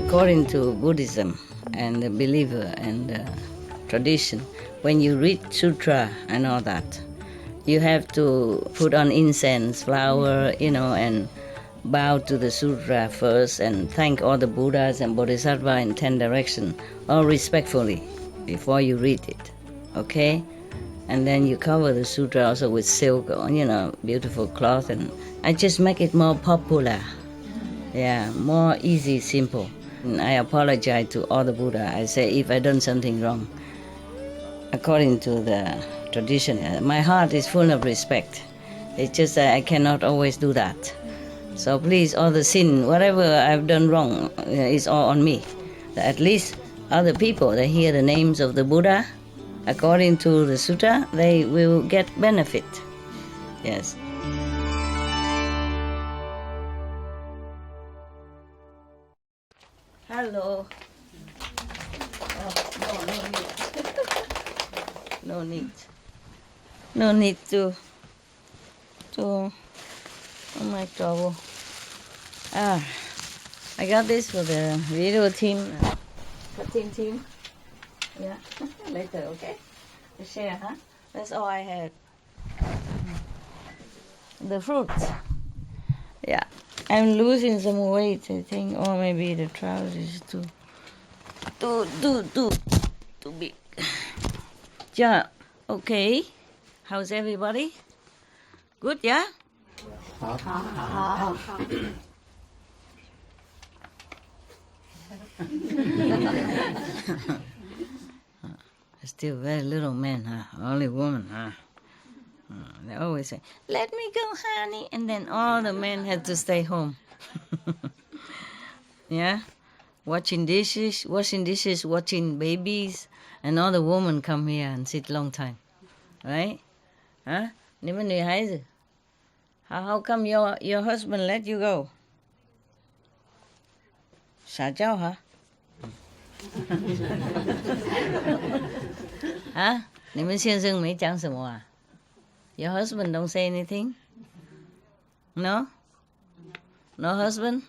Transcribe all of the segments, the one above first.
according to Buddhism and the believer and the tradition, when you read sutra and all that, you have to put on incense, flower, and bow to the sutra first and thank all the Buddhas and Bodhisattva in 10 directions, all respectfully, before you read it, okay? And then you cover the sutra also with silk, beautiful cloth, and I just make it more popular. Yeah, more easy, simple. And I apologize to all the Buddha. I say if I done something wrong, according to the tradition, my heart is full of respect. It's just that I cannot always do that. So please, all the sin, whatever I've done wrong, is all on me. At least other people, they hear the names of the Buddha, according to the sutta, they will get benefit. Yes. Hello. Oh, no need. No need to oh my trouble. I got this for the video team, cutting team. Yeah, later, okay? We share, huh? That's all I had. The fruits. Yeah, I'm losing some weight, I think, or maybe the trousers is too big. Yeah, okay. How's everybody? Good, yeah? Still very little men, huh? Only woman, huh? They always say, "Let me go, honey," and then all the men have to stay home. Yeah? Washing dishes, watching babies, and all the women come here and sit long time. Right? Huh? 你们女孩子, how come your husband let you go? 撒娇 huh? 啊？你们先生没讲什么啊？ Your husband don't say anything? No? No husband?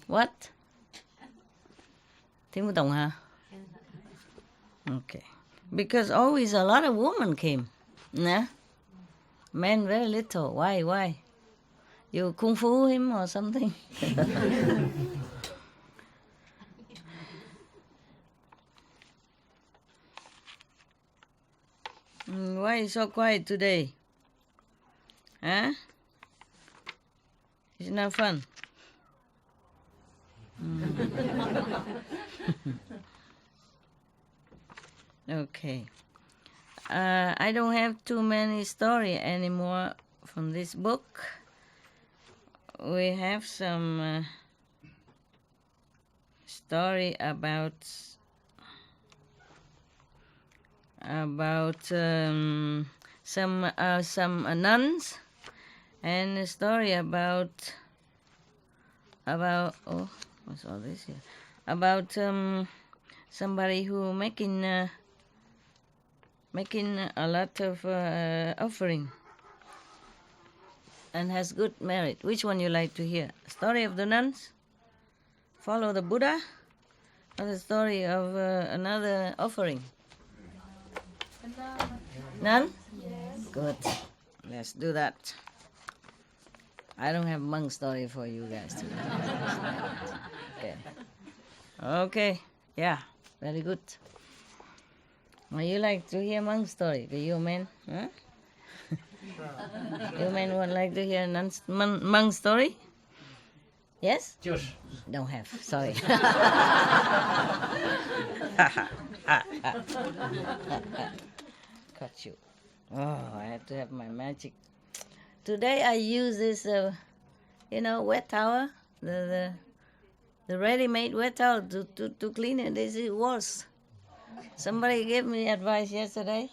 What? 听不懂哈? Okay. Because always a lot of women came. Nah? Men very little. Why? You kung fu him or something? Why is so quiet today? Huh? It's not fun. Okay. I don't have too many story anymore from this book. We have some story about some nuns, and a story about what's all this here? About somebody who making a lot of offering and has good merit. Which one you like to hear? Story of the nuns? Follow the Buddha? Or the story of another offering? None? Yes. Good. Let's do that. I don't have monk story for you guys today. Okay. Okay. Yeah. Very good. Well, you like to hear monk story? Do you men? Huh? You men would like to hear monk story? Yes? Just. Don't have. Sorry. Cut you. Oh, I have to have my magic. Today I use this, wet towel, the ready-made wet towel to clean it. This is worse. Somebody gave me advice yesterday,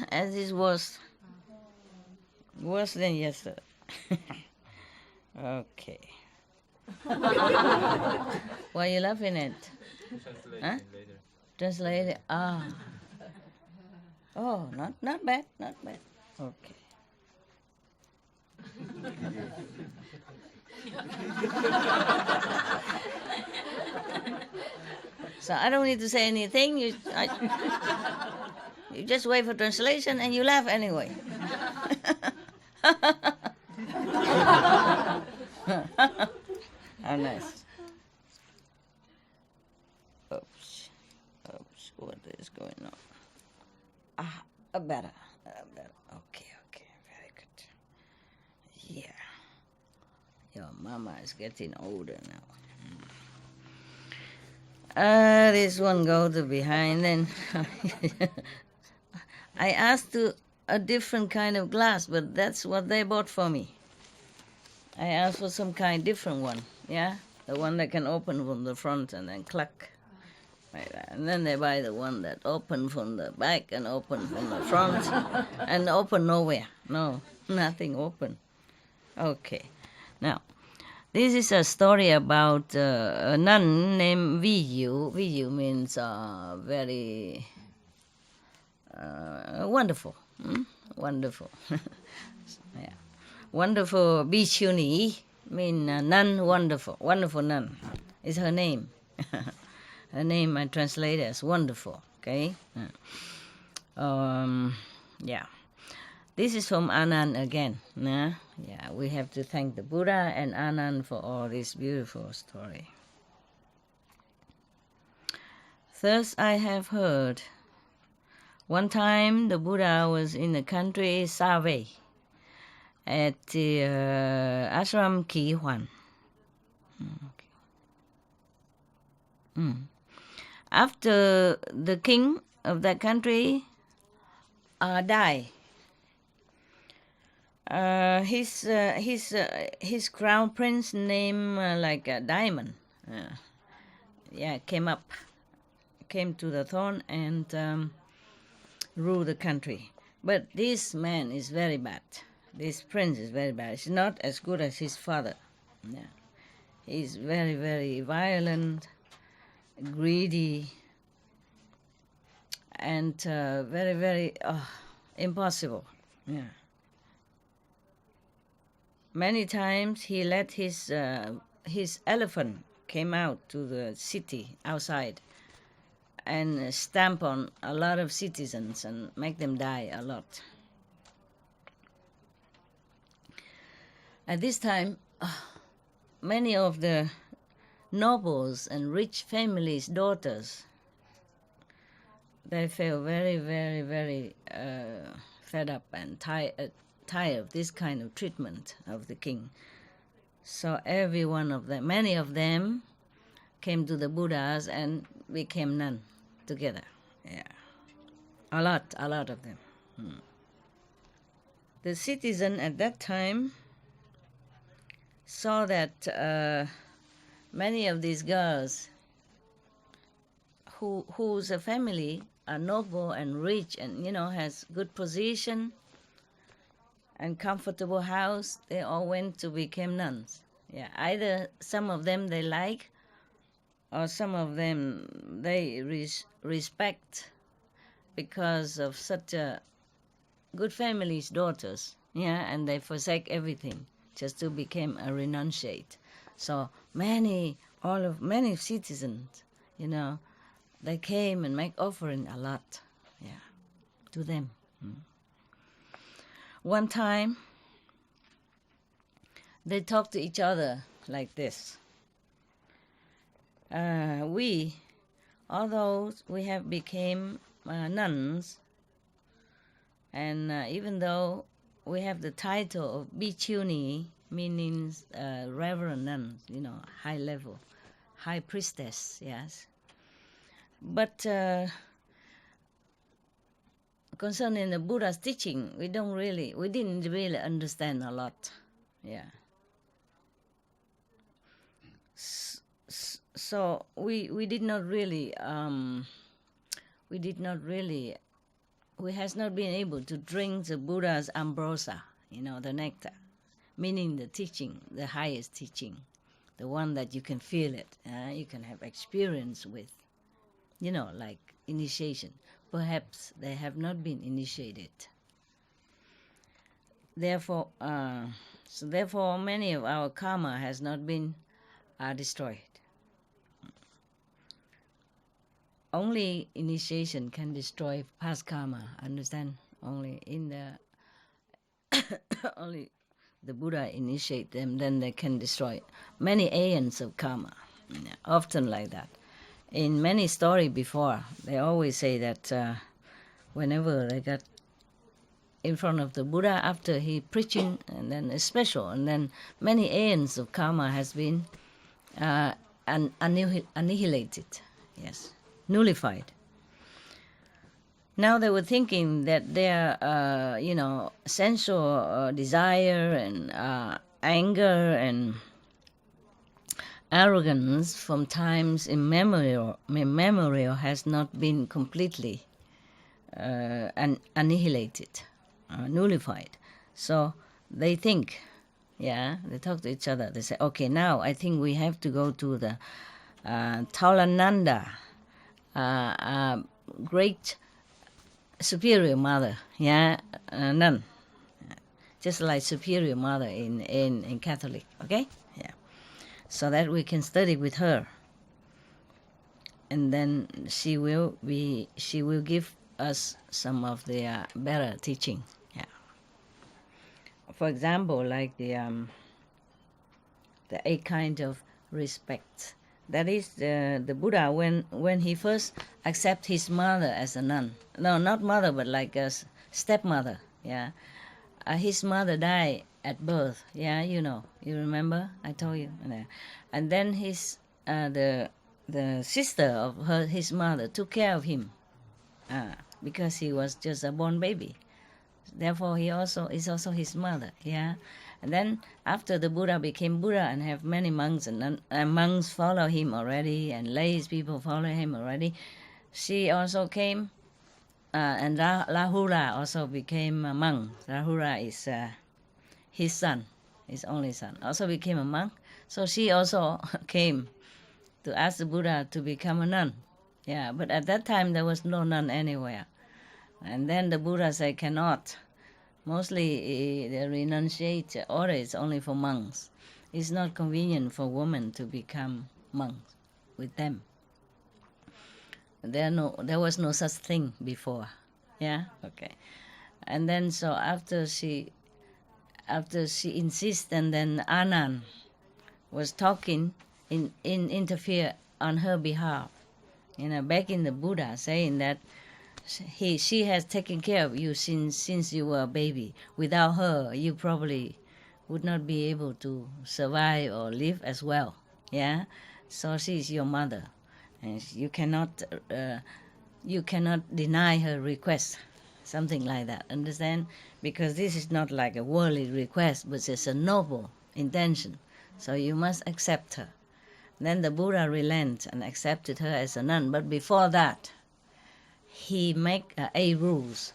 and this was worse than yesterday. Okay. Why are you laughing at? Translate Huh? later. Translate it. Oh, not bad. Okay. So I don't need to say anything. You just wait for translation and you laugh anyway. How nice. Oops. Oops. What is going on? Better. Better. Okay. Very good. Yeah. Your mama is getting older now. This one go to behind then. I asked to a different kind of glass, but that's what they bought for me. I asked for some kind different one, yeah? The one that can open from the front and then cluck. Like that. And then they buy the one that open from the back and open from the front and open nowhere. No, nothing open. Okay. Now, this is a story about a nun named Viyu. Viyu means very wonderful. Wonderful. Yeah. Wonderful Bhikkshuni mean nun wonderful. Wonderful nun is her name. Her name I translate as wonderful. Okay. Yeah. This is from NUN again. Yeah, we have to thank the Buddha and NUN for all this beautiful story. Thus I have heard. One time the Buddha was in the country Save at the ashram Quan. After the king of that country died, his crown prince named like a diamond, came to the throne and rule the country. But this man is very bad. This prince is very bad. He's not as good as his father. Yeah. He's very, very violent, greedy, and very, very impossible. Yeah. Many times he let his elephant came out to the city outside and stamp on a lot of citizens and make them die a lot. At this time, many of the nobles and rich families' daughters, they feel very, very, very fed up and tired of this kind of treatment of the king. So every one of them, many of them, came to the Buddhas and became nun together. Yeah, a lot of them. The citizen at that time saw that many of these girls whose family are noble and rich and has good position and comfortable house, they all went to become nuns. Yeah, either some of them they like, or some of them they respect because of such a good family's daughters. Yeah, and they forsake everything just to become a renunciate. So many citizens, they came and make offering a lot, to them. One time, they talked to each other like this. Although we have become nuns, and even though we have the title of Bhikkshuni, meaning reverend nuns, high level, high priestess, yes. But concerning the Buddha's teaching, we didn't really understand a lot. Yeah. So we has not been able to drink the Buddha's ambrosia, the nectar, meaning the teaching, the highest teaching, the one that you can feel it, you can have experience with, like initiation. Perhaps they have not been initiated. Therefore, So therefore, many of our karma has not been destroyed. Only initiation can destroy past karma. Understand? Only in the only the Buddha initiate them, then they can destroy many aeons of karma. Yeah, often like that. In many story before, they always say that whenever they got in front of the Buddha after he preaching, and then it's special, and then many aeons of karma has been annihilated, yes, nullified. Now they were thinking that their, sensual desire and anger and arrogance from times immemorial has not been completely annihilated, nullified. So they think, they talk to each other. They say, okay, now I think we have to go to the Taulananda, great superior mother, nun, just like superior mother in Catholic, okay? Yeah, so that we can study with her, and then she will give us some of the better teaching. Yeah. For example, like the 8 kind of respect. That is the Buddha when he first accept his mother as a nun. No, not mother, but like a stepmother. Yeah, his mother died at birth. Yeah, you remember? I told you. And then his the sister of his mother took care of him because he was just a born baby. Therefore, he also is also his mother. Yeah. And then after the Buddha became Buddha and have many monks and monks follow him already and lay people follow him already, she also came and Rahula also became a monk. Rahula is his son, his only son, also became a monk. So she also came to ask the Buddha to become a nun. Yeah, but at that time there was no nun anywhere. And then the Buddha said, cannot. Mostly the renunciate order is only for monks. It's not convenient for women to become monks with them. There was no such thing before. Yeah, okay. And then so after she insists, and then Anand was talking, interfere on her behalf, begging the Buddha, saying that she has taken care of you since you were a baby. Without her, you probably would not be able to survive or live as well. Yeah, so she is your mother, and you cannot deny her request, something like that. Understand? Because this is not like a worldly request, but it's a noble intention. So you must accept her. Then the Buddha relented and accepted her as a nun. But before that, he make 8 rules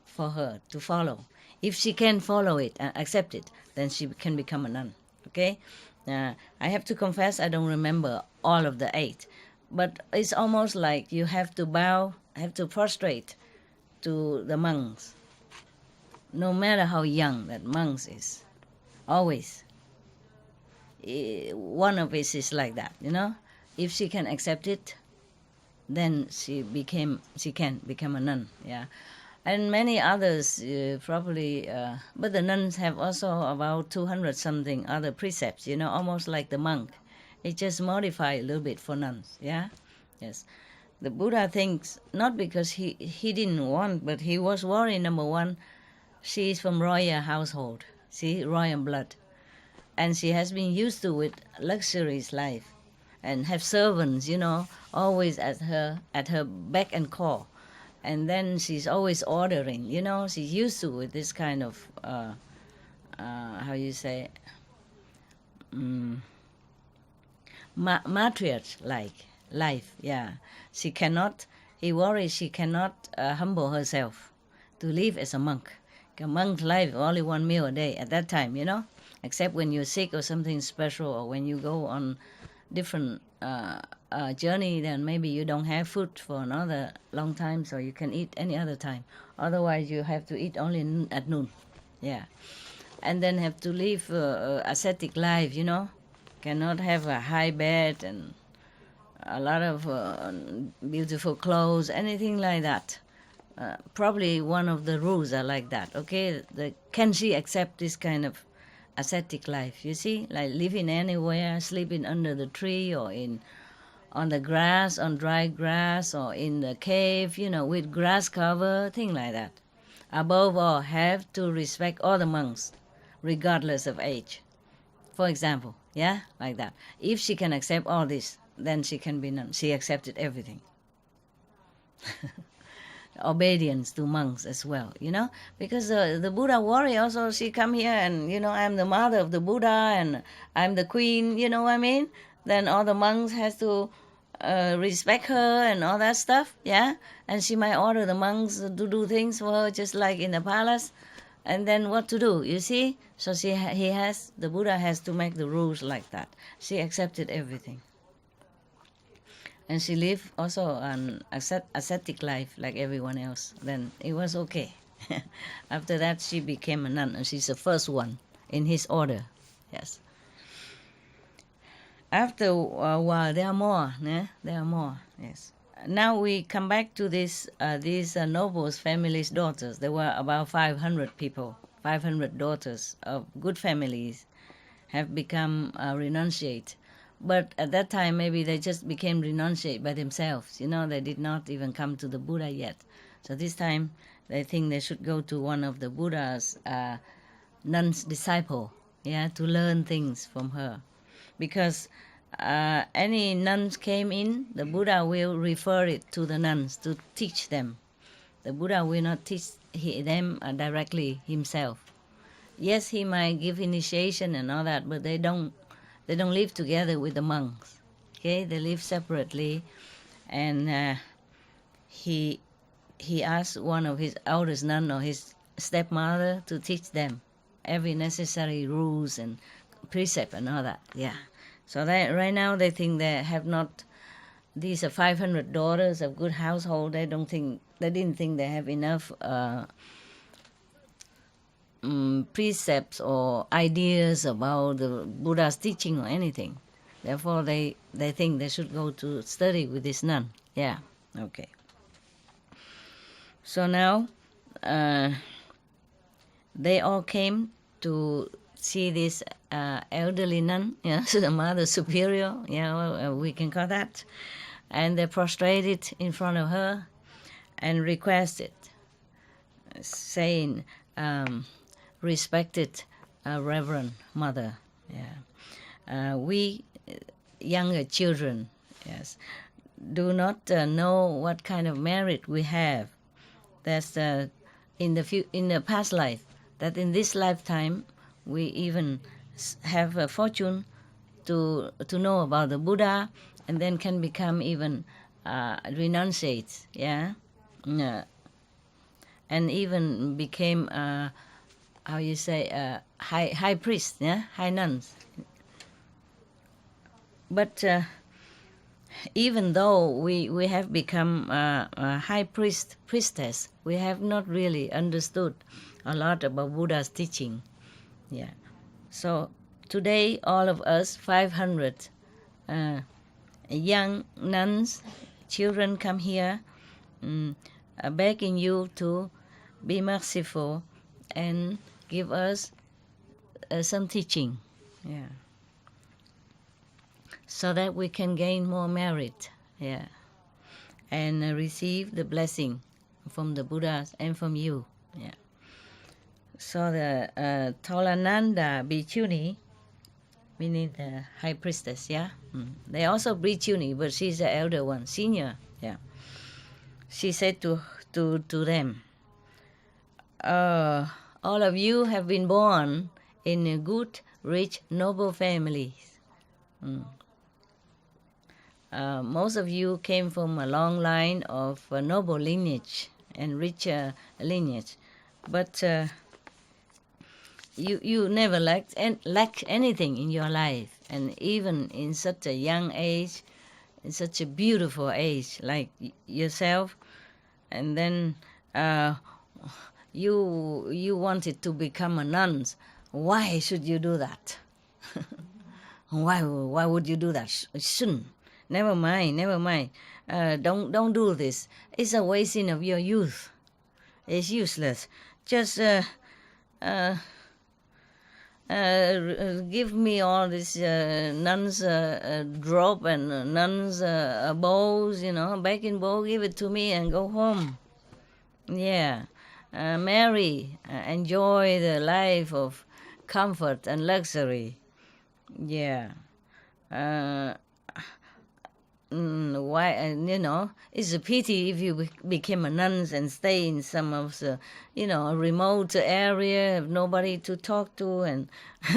for her to follow. If she can follow it and accept it, then she can become a nun. Okay? I have to confess, I don't remember all of the 8. But it's almost like you have to bow, have to prostrate to the monks. No matter how young that monks is. Always. One of it is like that, If she can accept it, then she can become a nun, and many others probably. But the nuns have also about 200 something other precepts, almost like the monk. It just modified a little bit for nuns, yes. The Buddha thinks not because he didn't want, but he was worried. Number one, she is from royal household, royal blood, and she has been used to with luxurious life. And have servants, always at her beck and call, and then she's always ordering. She's used to with this kind of how you say, matriarch like life. Yeah, he worries she cannot humble herself to live as a monk. A monk's life only 1 meal a day at that time, except when you're sick or something special, or when you go on different journey, then maybe you don't have food for another long time, so you can eat any other time. Otherwise, you have to eat only at noon. Yeah. and then have to live ascetic life, cannot have a high bed and a lot of beautiful clothes, anything like that. Probably one of the rules are like that. Okay, can she accept this kind of ascetic life? You see, like living anywhere, sleeping under the tree or on the grass, on dry grass, or in the cave, with grass cover, thing like that. Above all, have to respect all the monks, regardless of age. For example, yeah, like that. If she can accept all this, then she can be nun. She accepted everything. Obedience to monks as well, because the Buddha warrior also, she come here and, I'm the mother of the Buddha and I'm the queen, you know what I mean? Then all the monks has to respect her and all that stuff, yeah? And she might order the monks to do things for her just like in the palace. And then what to do, you see? So the Buddha has to make the rules like that. She accepted everything. And she lived also an ascetic life like everyone else. Then it was okay. After that, she became a nun, and she's the first one in his order. Yes. After a while, there are more. There are more. Yes. Now we come back to these nobles' families' daughters. There were about 500 people, 500 daughters of good families, have become renunciate. But at that time, maybe they just became renunciate by themselves. They did not even come to the Buddha yet. So this time, they think they should go to one of the Buddha's nun's disciple, to learn things from her. Because any nuns came in, the Buddha will refer it to the nuns to teach them. The Buddha will not teach them directly himself. Yes, he might give initiation and all that, but they don't live together with the monks. Okay, they live separately, and he asked one of his eldest nun or his stepmother to teach them every necessary rules and precept and all that. Yeah. So right now they think they have not. These are 500 daughters of good household. They didn't think they have enough precepts or ideas about the Buddha's teaching or anything. Therefore, they think they should go to study with this nun. Yeah, okay. So now, they all came to see this elderly nun, the Mother Superior, we can call that. And they prostrated in front of her and requested, saying, respected Reverend Mother, we younger children, yes, do not know what kind of merit we have. That's in the past life. That in this lifetime we even have a fortune to know about the Buddha, and then can become even renunciates, and even became high priest, high nuns. But even though we have become a high priestess, we have not really understood a lot about Buddha's teaching. Yeah. So today, all of us, 500 young nuns, children come here, begging you to be merciful and give us some teaching, so that we can gain more merit, and receive the blessing from the Buddhas and from you. So the Tolananda Bhikkhuni, meaning the high priestess, they also Bhikkhuni, but she's the elder one, senior, She said to them, all of you have been born in a good, rich, noble families. Most of you came from a long line of noble lineage and rich lineage, but you never lacked anything in your life, and even in such a young age, in such a beautiful age like yourself, and then you wanted to become a nun. Why should you do that? Why would you do that? Shouldn't. Never mind. Don't do this. It's a wasting of your youth. It's useless. Just give me all this nuns drop and nuns bowls, back in bowl. Give it to me and go home. Yeah, marry, enjoy the life of comfort and luxury. Yeah. Why, it's a pity if you became a nun and stay in some of the, a remote area, have nobody to talk to, and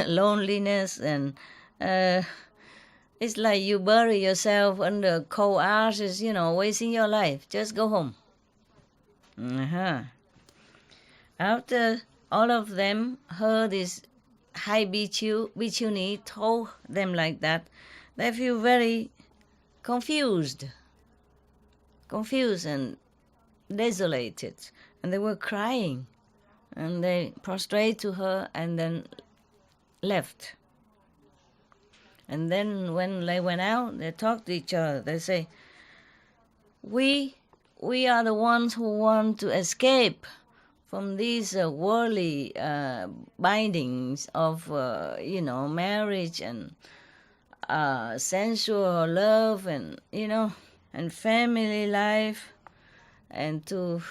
loneliness, and it's like you bury yourself under cold ashes, wasting your life. Just go home. After all of them heard this high bhikkhuni told them like that, they feel very confused and desolated, and they were crying, and they prostrate to her and then left. And then when they went out, they talked to each other. They say, we are the ones who want to escape from these worldly bindings of marriage and sensual love, and and family life, and to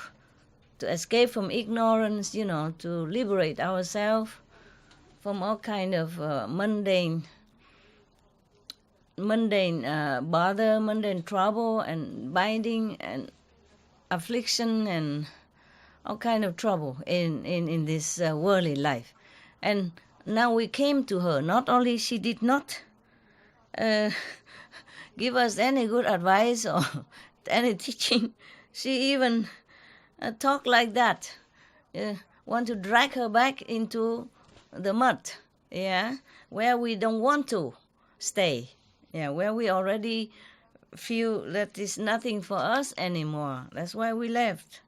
escape from ignorance, to liberate ourselves from all kind of mundane bother, mundane trouble, and binding, and affliction, and all kind of trouble in this worldly life. And now we came to her. Not only she did not give us any good advice or any teaching, she even talked like that. Want to drag her back into the mud, where we don't want to stay, where we already feel that is nothing for us anymore. That's why we left.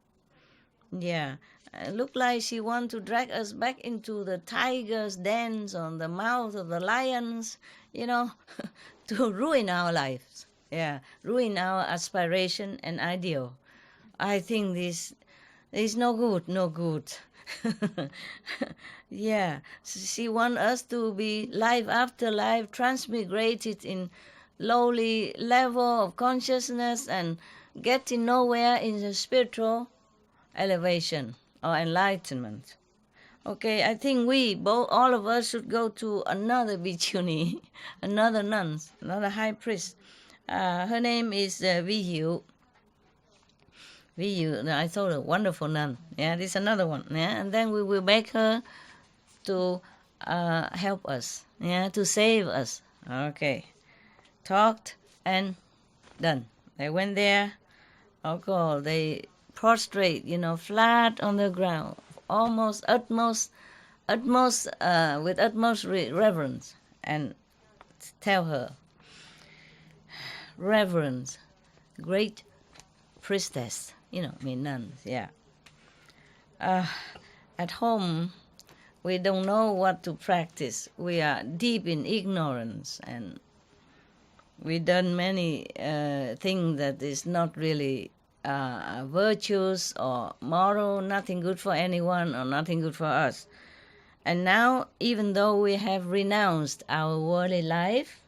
Look like she want to drag us back into the tiger's dens, on the mouth of the lions, to ruin our lives. Ruin our aspiration and ideal. I think this is no good. She want us to be life after life transmigrated in lowly level of consciousness and getting nowhere in the spiritual elevation or enlightenment. Okay, I think all of us should go to another bhikkhuni, another nun, another high priest. Her name is Vihu. I thought a wonderful nun. This is another one. And then we will beg her to help us, to save us. Okay, talked and done. They went there. They prostrate, flat on the ground, with utmost reverence, and tell her, reverence, great priestess, nuns, at home, we don't know what to practice. We are deep in ignorance, and we done many things that is not really virtuous or moral, nothing good for anyone or nothing good for us. And now, even though we have renounced our worldly life,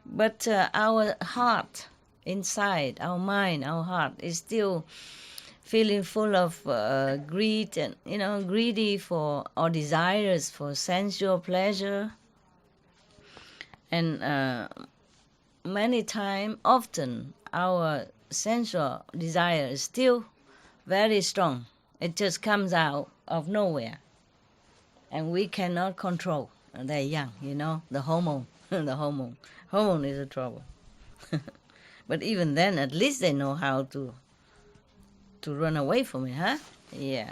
but our heart inside, our mind, our heart is still feeling full of greed and, greedy for, or desires for sensual pleasure. And often, our sensual desire is still very strong. It just comes out of nowhere, and we cannot control. They're young, the hormone. The hormone is a trouble. But even then, at least they know how to run away from it,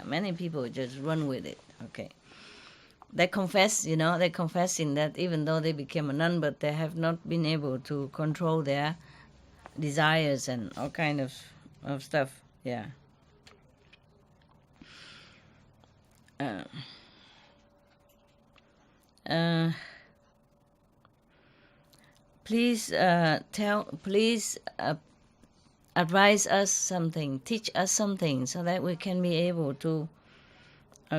many people just run with it. Okay, they confess, they're confessing that even though they became a nun, but they have not been able to control their desires and all kind of stuff. please advise us something, teach us something, so that we can be able to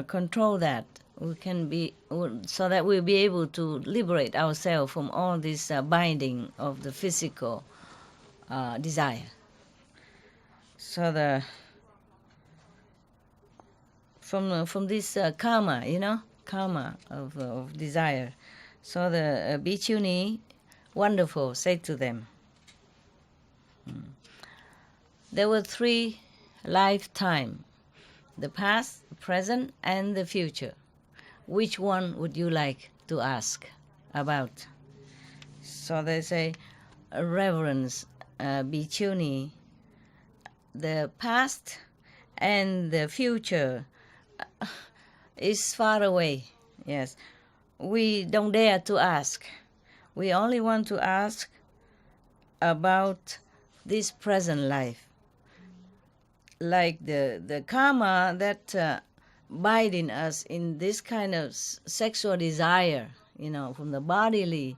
control that. So that we'll be able to liberate ourselves from all this binding of the physical desire. So from this karma, karma of desire. So the bhikkhuni, wonderful, said to them, there were 3 lifetimes, the past, the present, and the future. Which one would you like to ask about? So they say, Reverence bhikkhuni, the past and the future is far away. Yes, we don't dare to ask. We only want to ask about this present life. Like the karma that binding us in this kind of sexual desire, from the bodily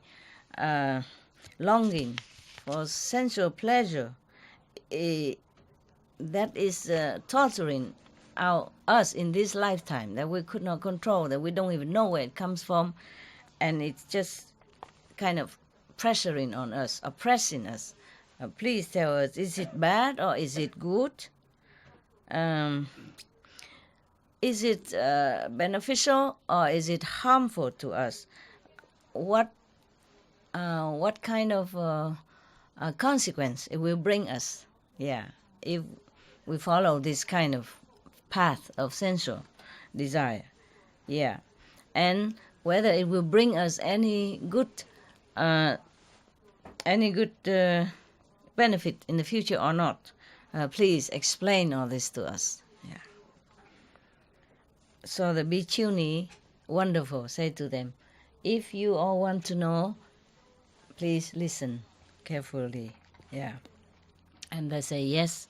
longing for sensual pleasure, that is torturing us in this lifetime, that we could not control, that we don't even know where it comes from, and it's just kind of pressuring on us, oppressing us. Please tell us, is it bad or is it good? Is it beneficial or is it harmful to us? What kind of consequence it will bring us? Yeah, if we follow this kind of path of sensual desire. Yeah, and whether it will bring us any good benefit in the future or not. Please explain all this to us. Yeah. So the bhikkhuni, wonderful, said to them, if you all want to know, please listen carefully. Yeah. And they say, yes,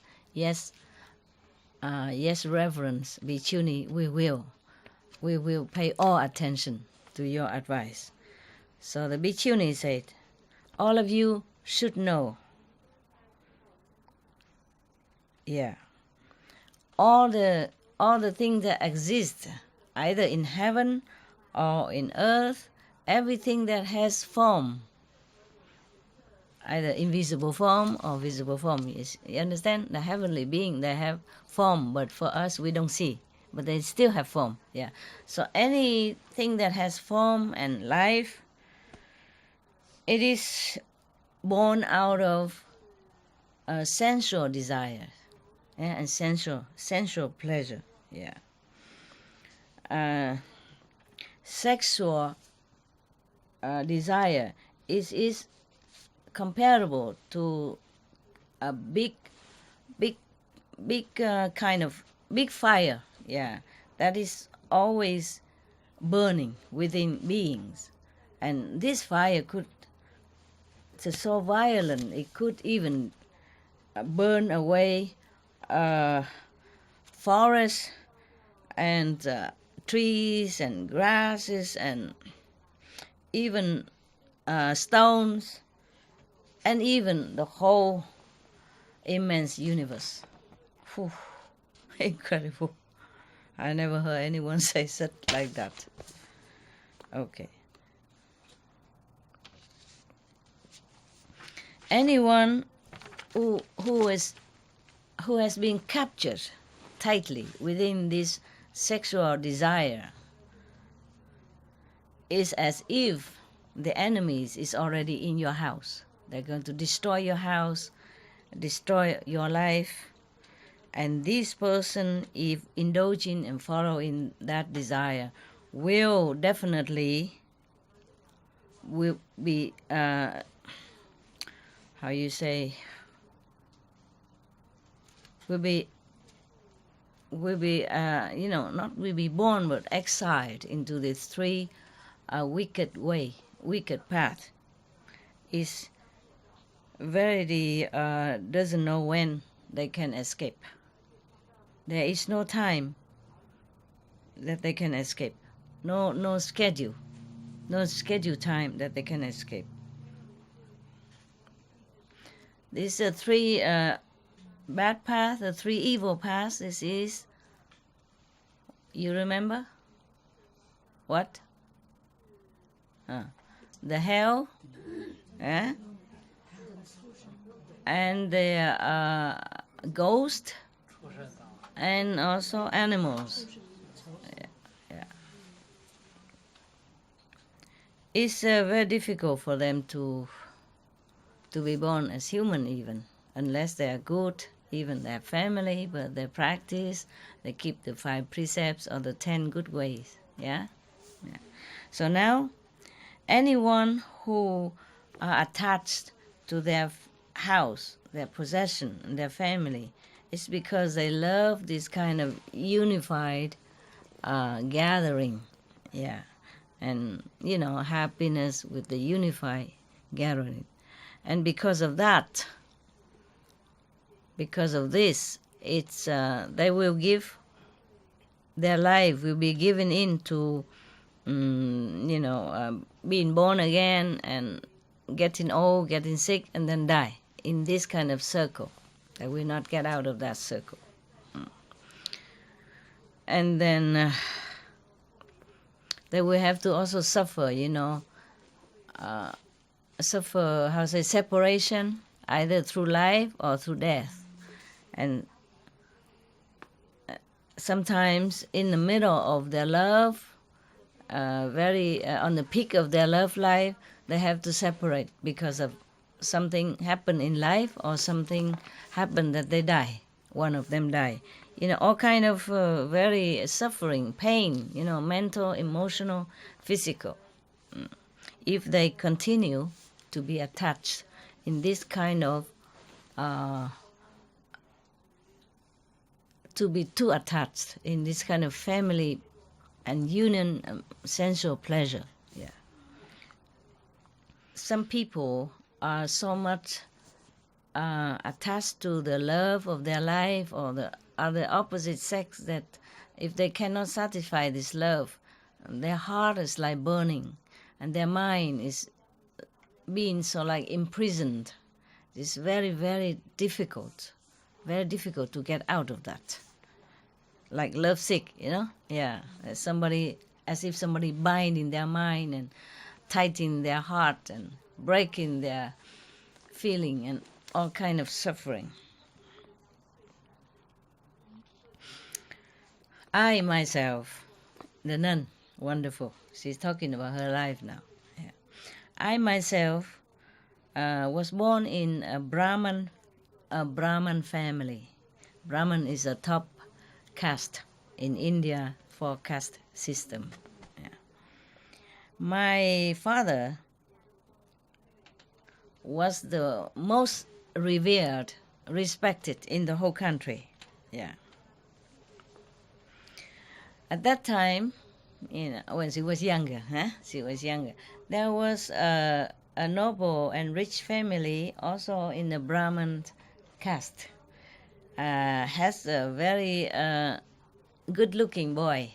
reverence bhikkhuni, we will pay all attention to your advice. So the bhikkhuni said, all of you should know. Yeah. All the things that exist, either in heaven or in earth, everything that has form, either invisible form or visible form. You understand? The heavenly being, they have form, but for us, we don't see. But they still have form. Yeah. So anything that has form and life, it is born out of sensual desire. Yeah, and sensual pleasure. Yeah. Sexual desire is comparable to a big kind of big fire. Yeah, that is always burning within beings, and this fire it's so violent. It could even burn away forests and trees and grasses and even stones and even the whole immense universe. Whew. Incredible. I never heard anyone say such like that. Okay. Anyone who has been captured tightly within this sexual desire is as if the enemies is already in your house. They're going to destroy your house, destroy your life, and this person, if indulging and following that desire, will definitely be not will be born, but exiled into this 3 wicked path. Is very doesn't know when they can escape. There is no time that they can escape. No schedule. no scheduled time that they can escape. These are three bad paths, the three evil paths. This is, you remember? What? The hell, eh? And the ghost, and also animals. Yeah. It's very difficult for them to be born as human even, unless they are good, even their family, but they practice, they keep the 5 precepts or the 10 good ways. Yeah? So now, anyone who are attached to their house, their possession, and their family, it's because they love this kind of unified gathering. Yeah. And, happiness with the unified gathering. And because of that, because of this, it's they will give, their life will be given into, being born again and getting old, getting sick, and then die in this kind of circle. They will not get out of that circle. And then they will have to also suffer, separation, either through life or through death. And sometimes in the middle of their love, on the peak of their love life, they have to separate because of something happened in life or something happened that they die. One of them die. All kind of very suffering, pain, mental, emotional, physical. If they continue to be attached in this kind of, to be too attached in this kind of family and union, sensual pleasure. Yeah. Some people are so much attached to the love of their life or the opposite sex that if they cannot satisfy this love, their heart is like burning and their mind is being so like imprisoned. It's very, very difficult to get out of that. Like lovesick, Yeah, as if somebody binding their mind and tightening their heart and breaking their feeling and all kind of suffering. I myself, the nun, wonderful. She's talking about her life now. Yeah. I myself was born in a Brahman family. Brahman is a top caste in India for caste system. Yeah. My father was the most revered, respected in the whole country. Yeah. At that time, when she was younger, there was a noble and rich family also in the Brahman caste. Has a very good-looking boy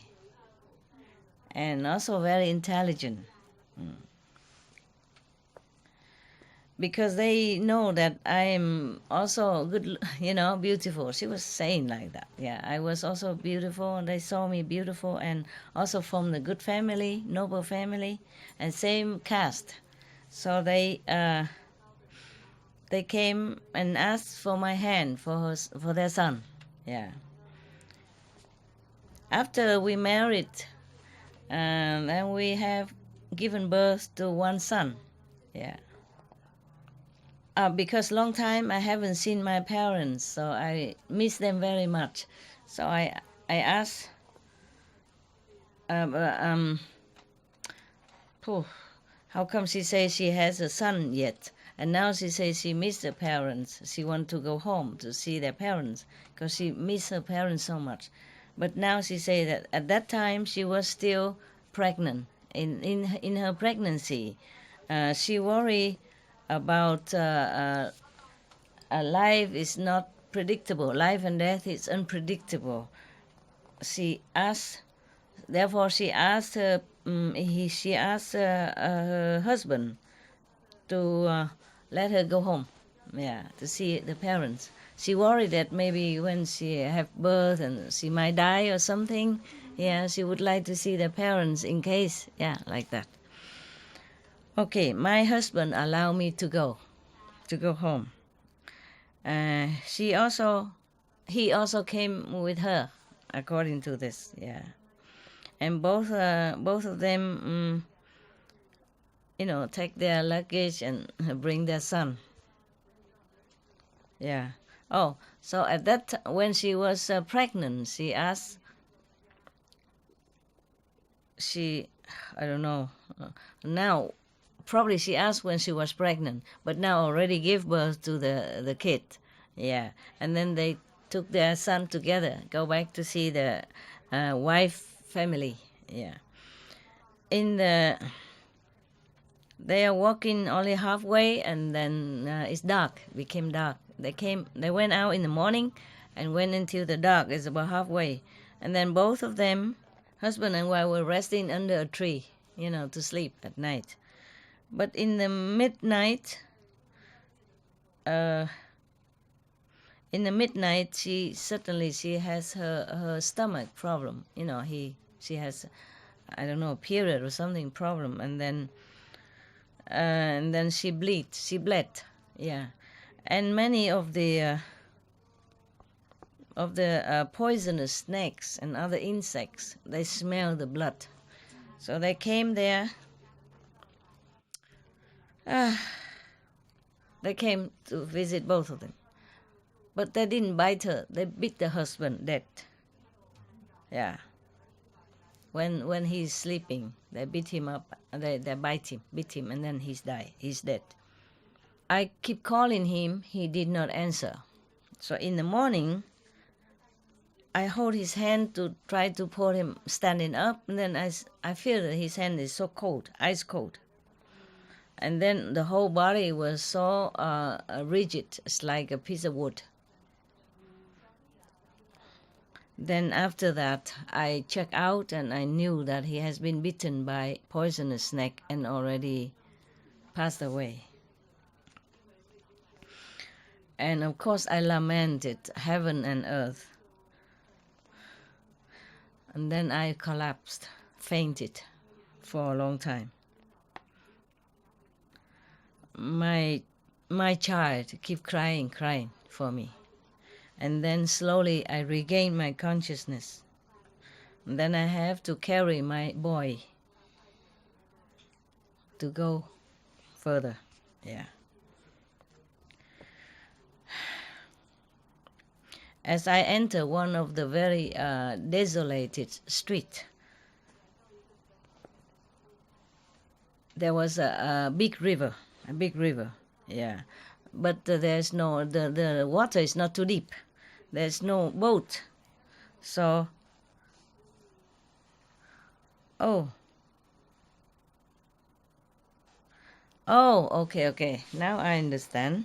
and also very intelligent. Because they know that I am also good, beautiful. She was saying like that. Yeah, I was also beautiful, and they saw me beautiful, and also from the good family, noble family, and same caste. So they came and asked for my hand for their son. Yeah. After we married, then we have given birth to one son. Yeah. Because long time I haven't seen my parents, so I miss them very much. So I asked, how come she says she has a son yet? And now she says she missed her parents. She wants to go home to see their parents because she missed her parents so much. But now she says that at that time she was still pregnant. In her pregnancy, she worried about life is not predictable. Life and death is unpredictable. Therefore she asked her she asked her husband to let her go home, to see the parents. She worried that maybe when she have birth and she might die or something. She would like to see the parents in case, like that. Okay, my husband allowed me to go home. He also came with her, according to this, and both of them, take their luggage and bring their son. Oh, so at that when she was pregnant, she asked. I don't know. Now, probably she asked when she was pregnant, but now already gave birth to the kid. And then they took their son together, go back to see the wife family. They are walking only halfway, and then it's dark. Became dark. They went out in the morning, and went until the dark. It's about halfway, and then both of them, husband and wife, were resting under a tree, to sleep at night. But in the midnight, she has her stomach problem. She has, I don't know, period or something problem, and then she bled, and many of the poisonous snakes and other insects, they smell the blood, so they came there. They came to visit both of them, but they didn't bite her. They beat the husband dead. When he's sleeping, they beat him up. They beat him, and then he's dead. I keep calling him. He did not answer. So in the morning, I hold his hand to try to pull him standing up, and then I feel that his hand is so cold, ice cold. And then the whole body was so rigid, it's like a piece of wood. Then after that, I checked out, and I knew that he has been bitten by poisonous snake and already passed away. And of course, I lamented heaven and earth. And then I collapsed, fainted for a long time. My child keep crying for me. And then slowly I regain my consciousness. And then I have to carry my boy to go further. As I enter one of the very desolated street, there was a big river, but there's no, the water is not too deep. There's no boat. So, okay. Now I understand.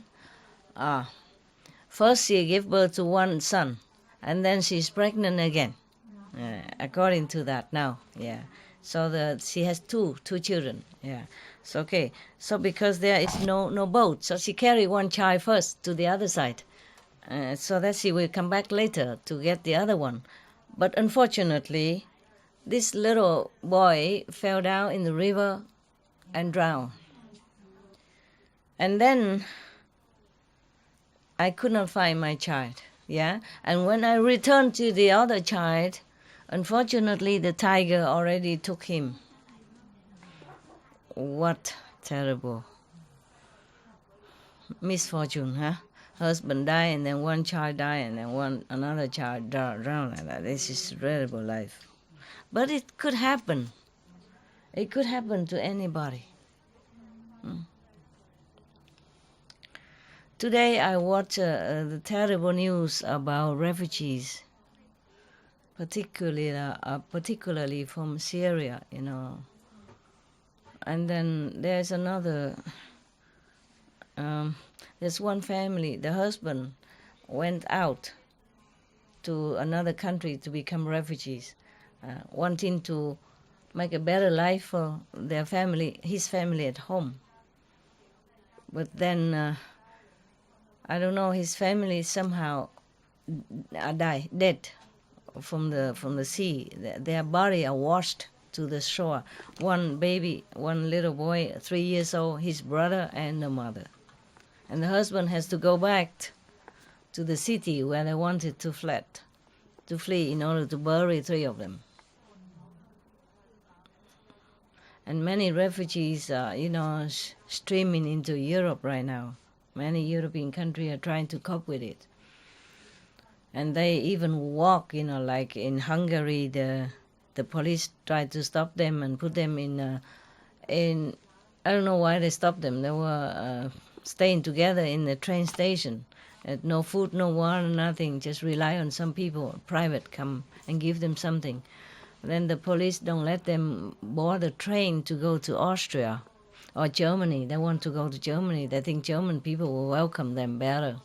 First she gave birth to one son, and then she's pregnant again. According to that now, So she has two children. So okay. So because there is no boat, so she carried one child first to the other side, so that she will come back later to get the other one. But unfortunately, this little boy fell down in the river and drowned. And then I could not find my child. And when I returned to the other child, unfortunately the tiger already took him. What terrible misfortune, huh? Husband died, and then one child died, and then another child drowned like that. This is terrible life. But it could happen. It could happen to anybody. Today I watched the terrible news about refugees, particularly from Syria, And then there's another. There's one family. The husband went out to another country to become refugees, wanting to make a better life for their family, his family at home. But then, I don't know, his family somehow dead from the sea. Their body are washed to the shore. One baby, one little boy, 3 years old, his brother and the mother. And the husband has to go back to the city where they wanted to flee in order to bury 3 of them. And many refugees are, streaming into Europe right now. Many European countries are trying to cope with it. And they even walk, like in Hungary, the police tried to stop them and put them in I don't know why they stopped them. They were staying together in the train station. No food, no water, nothing. Just rely on some people, private, come and give them something. Then the police don't let them board the train to go to Austria or Germany. They want to go to Germany. They think German people will welcome them better.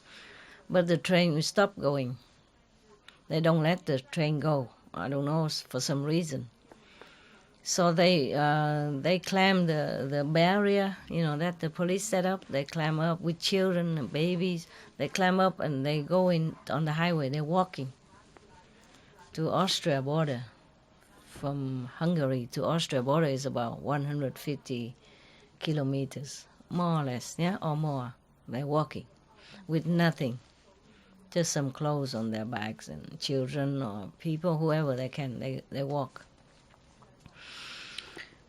But the train will stop going. They don't let the train go. I don't know, for some reason. So they climb the barrier, that the police set up. They climb up with children and babies. They climb up and they go in on the highway. They're walking to Austria border. From Hungary to Austria border is about 150 kilometers, more or less, or more. They're walking with nothing, just some clothes on their backs, and children or people, whoever they can, they walk.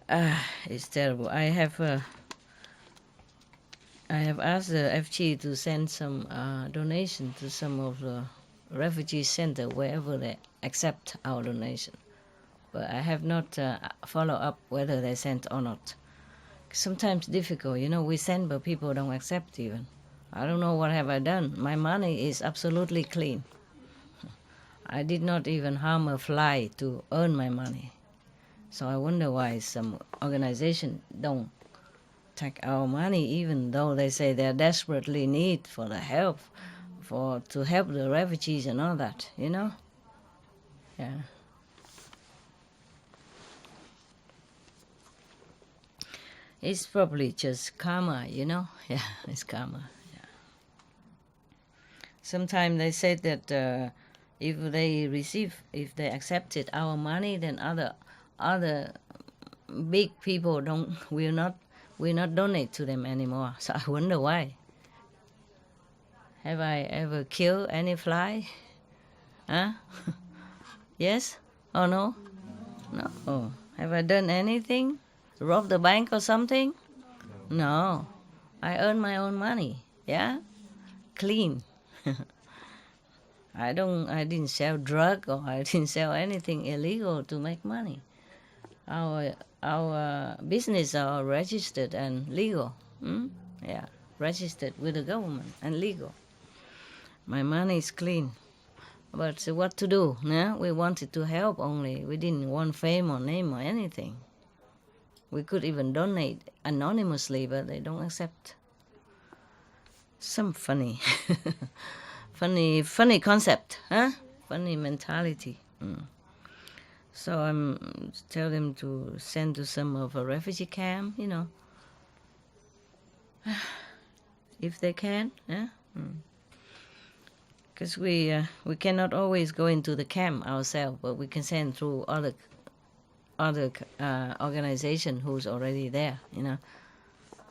It's terrible. I have asked the FG to send some donation to some of the refugee center wherever they accept our donation. But I have not followed up whether they sent or not. Sometimes difficult, we send but people don't accept even. I don't know what have I done. My money is absolutely clean. I did not even harm a fly to earn my money. So I wonder why some organization don't take our money, even though they say they're desperately need for the help, to help the refugees and all that, Yeah. It's probably just karma, Yeah, it's karma. Yeah. Sometimes they say that if they accepted our money, then other big people will not donate to them anymore. So I wonder why. Have I ever killed any fly? Huh? Yes or no? No. Oh. Have I done anything? Rob the bank or something? No. I earn my own money. Yeah? Clean. I didn't sell drug or I didn't sell anything illegal to make money. Our business are registered and legal. Yeah, registered with the government and legal. My money is clean. But what to do? Yeah? We wanted to help only. We didn't want fame or name or anything. We could even donate anonymously, but they don't accept. Some funny, funny concept, huh? Funny mentality. So I'm tell them to send to some of a refugee camp, if they can, yeah. Because we cannot always go into the camp ourselves, but we can send through other organization who's already there,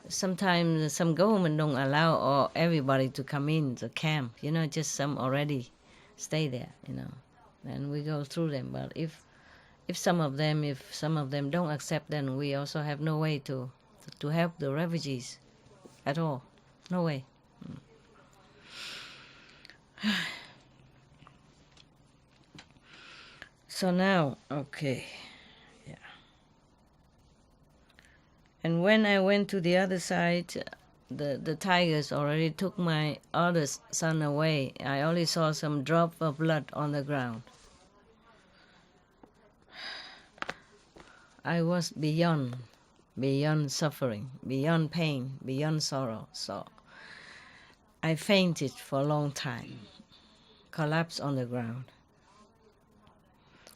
Sometimes some government don't allow everybody to come in the camp, just some already stay there, Then we go through them. But if some of them don't accept, then we also have no way to help the refugees at all. No way. So now, okay. And when I went to the other side, the tigers already took my other son away. I only saw some drop of blood on the ground. I was beyond suffering, beyond pain, beyond sorrow. So I fainted for a long time, collapsed on the ground.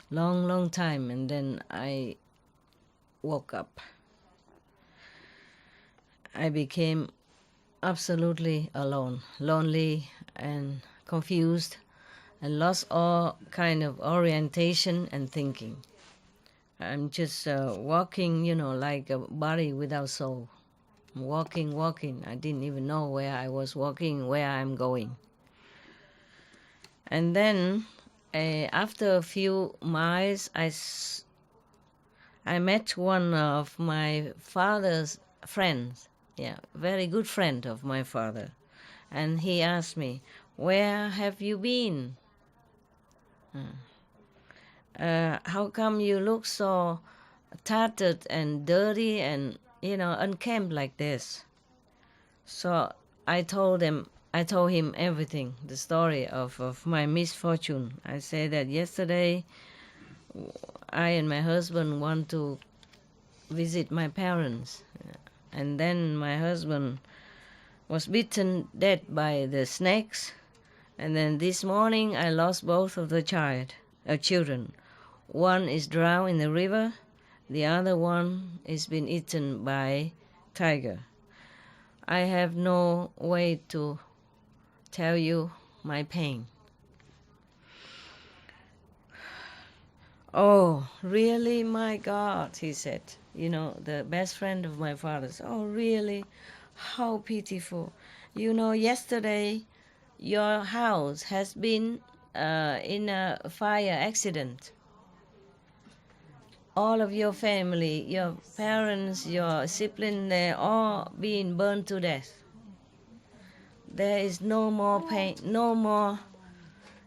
Long time, and then I woke up, I became absolutely alone, lonely and confused, and lost all kind of orientation and thinking. I'm just walking, like a body without soul. Walking, walking. I didn't even know where I was walking, where I'm going. And then, after a few miles, I met one of my father's friends. Yeah, very good friend of my father. And he asked me, "Where have you been? How come you look so tattered and dirty and, unkempt like this?" So I told him everything, the story of my misfortune. I said that yesterday I and my husband want to visit my parents. And then my husband was bitten dead by the snakes. And then this morning I lost both of the children. One is drowned in the river. The other one is been eaten by tiger. I have no way to tell you my pain. "Oh, really, my God," he said. The best friend of my father's. "Oh, really? How pitiful. Yesterday your house has been in a fire accident. All of your family, your parents, your siblings, they're all being burned to death. There is no more pain, no more,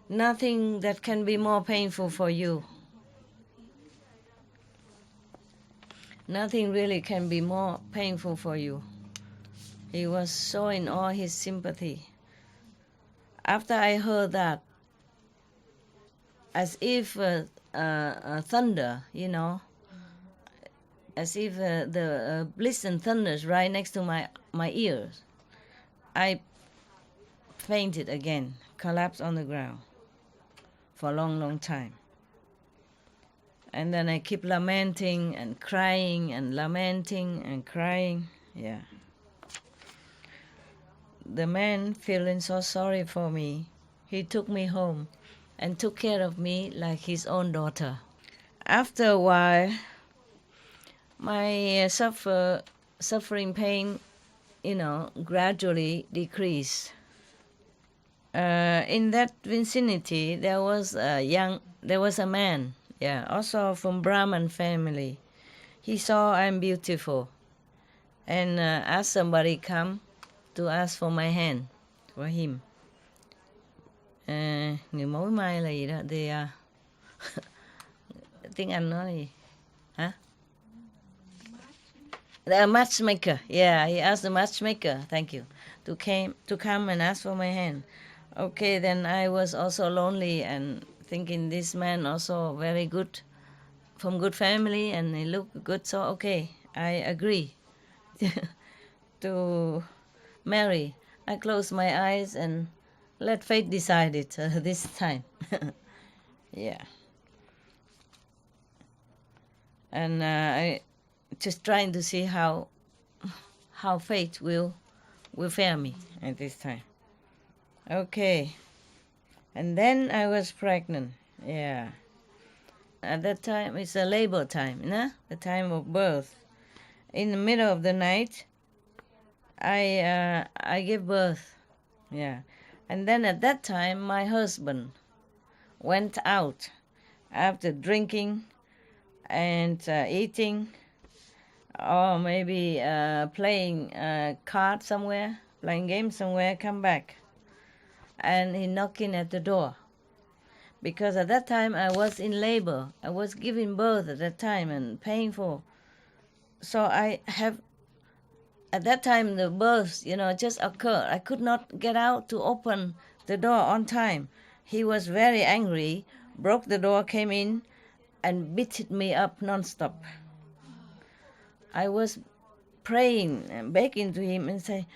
nothing that can be more painful for you. Nothing really can be more painful for you." He was showing all his sympathy. After I heard that, as if thunder, as if the blissing thunders right next to my ears, I fainted again, collapsed on the ground for a long, long time. And then I keep lamenting and crying and lamenting and crying. Yeah. The man, feeling so sorry for me, he took me home and took care of me like his own daughter. After a while, my suffering pain, gradually decreased. In that vicinity, there was a man, also from Brahman family. He saw I'm beautiful, and asked somebody come to ask for my hand for him. Người mối mai là gì đó? Tiếng Anh nói là gì? Hả? The matchmaker. Yeah, he asked the matchmaker. Thank you. To come and ask for my hand. Okay, then I was also lonely and thinking this man also very good, from good family, and he looked good. So okay, I agree to marry. I closed my eyes and let fate decide it this time. Yeah. And I just trying to see how fate will fare me at this time. Okay. And then I was pregnant. Yeah. At that time, it's a labor time, the time of birth. In the middle of the night, I gave birth. Yeah. And then at that time, my husband went out after drinking and eating, or maybe playing cards somewhere, playing games somewhere, come back. And he knocking at the door. Because at that time I was in labor. I was giving birth at that time and painful. So at that time the birth, just occurred. I could not get out to open the door on time. He was very angry, broke the door, came in, and beat me up nonstop. I was praying and begging to him and say,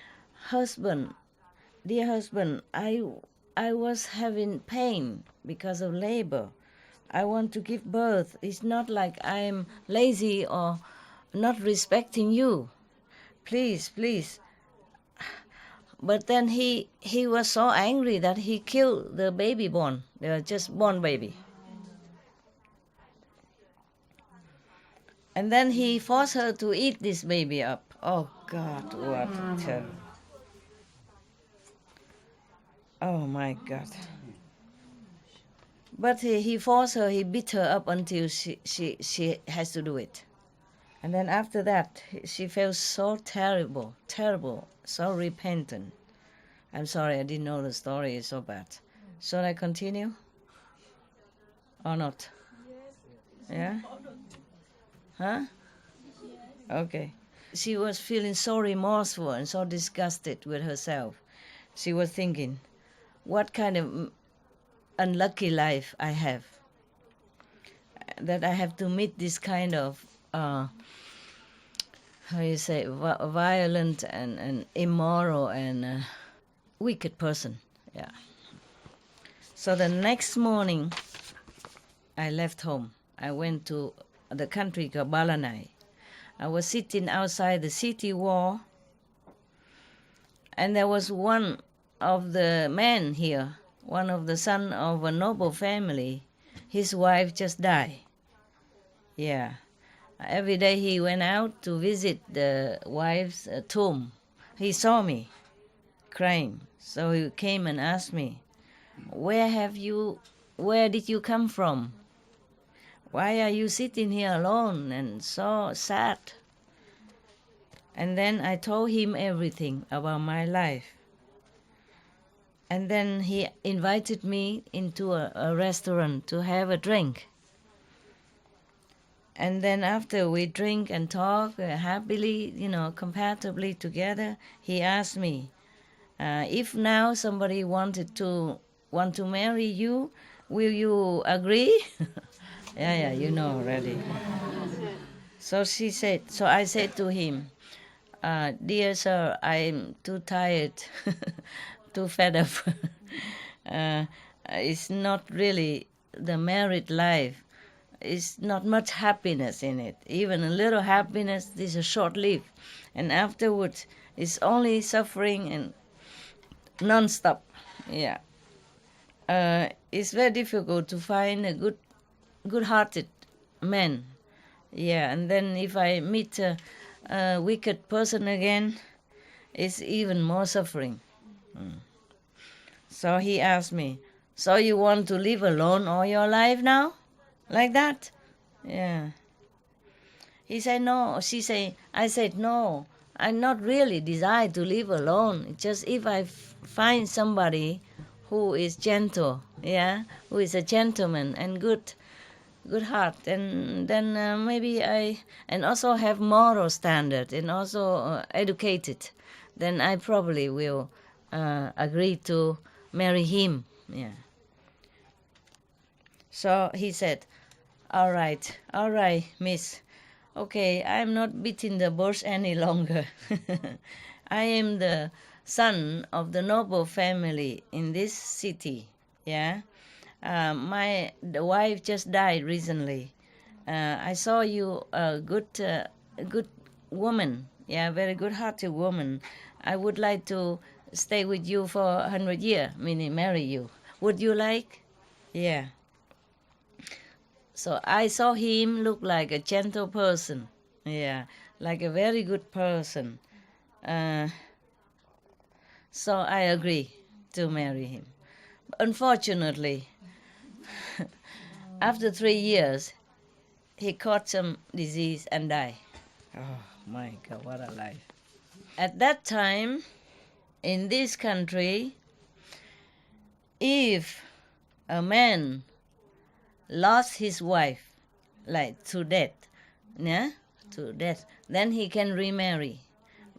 "Husband, dear husband, I was having pain because of labor. I want to give birth. It's not like I'm lazy or not respecting you. Please, please. But then he was so angry that he killed the baby born, the just born baby. And then he forced her to eat this baby up. Oh God, what a terror. Oh my God. But he forced her, he beat her up until she has to do it. And then after that, she felt so terrible, so repentant. I'm sorry, I didn't know the story is so bad. Shall I continue? Or not? Yeah? Huh? Okay. She was feeling so remorseful and so disgusted with herself. She was thinking, what kind of unlucky life I have, that I have to meet this kind of how you say, violent and immoral and wicked person. Yeah. So the next morning, I left home. I went to the country called Balanai. I was sitting outside the city wall, and there was one of the men here, one of the son of a noble family. His wife just died. Yeah. Every day he went out to visit the wife's tomb. He saw me crying, so he came and asked me, where did you come from? Why are you sitting here alone and so sad? And then I told him everything about my life. And then he invited me into a restaurant to have a drink. And then after we drink and talk happily, compatibly together, he asked me, if now somebody want to marry you, will you agree? Yeah, you know already. So I said to him, dear sir, I'm too tired, too fed up. It's not really the married life. It's not much happiness in it. Even a little happiness is a short-lived. And afterwards, it's only suffering and non-stop. Yeah. It's very difficult to find a good-hearted man. Yeah, and then if I meet a wicked person again, it's even more suffering. So he asked me, so you want to live alone all your life now? Like that? Yeah. He said no. I said no. I not really desire to live alone. Just if I find somebody who is gentle, yeah, who is a gentleman and good heart, and then maybe and also have moral standard and also educated, then I probably will agree to marry him. Yeah. So he said, all right, miss. Okay, I'm not beating the bush any longer. I am the son of the noble family in this city. Yeah, the wife just died recently. I saw you a good woman. Yeah, very good-hearted woman. I would like to stay with you for 100 years, meaning marry you. Would you like? Yeah. So I saw him look like a gentle person, yeah, like a very good person. So I agree to marry him. Unfortunately, after 3 years, he caught some disease and died. Oh my God, what a life. At that time, in this country, if a man lost his wife, like to death, yeah, to death, then he can remarry.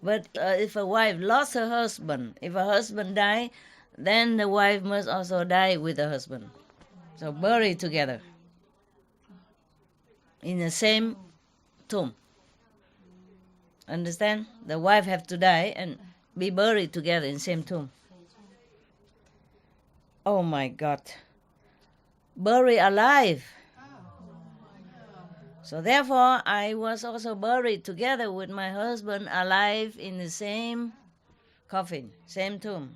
But if a wife lost her husband, if her husband died, then the wife must also die with the husband. So buried together in the same tomb. Understand? The wife have to die and be buried together in the same tomb. Oh my God. Buried alive. So therefore, I was also buried together with my husband alive in the same coffin, same tomb.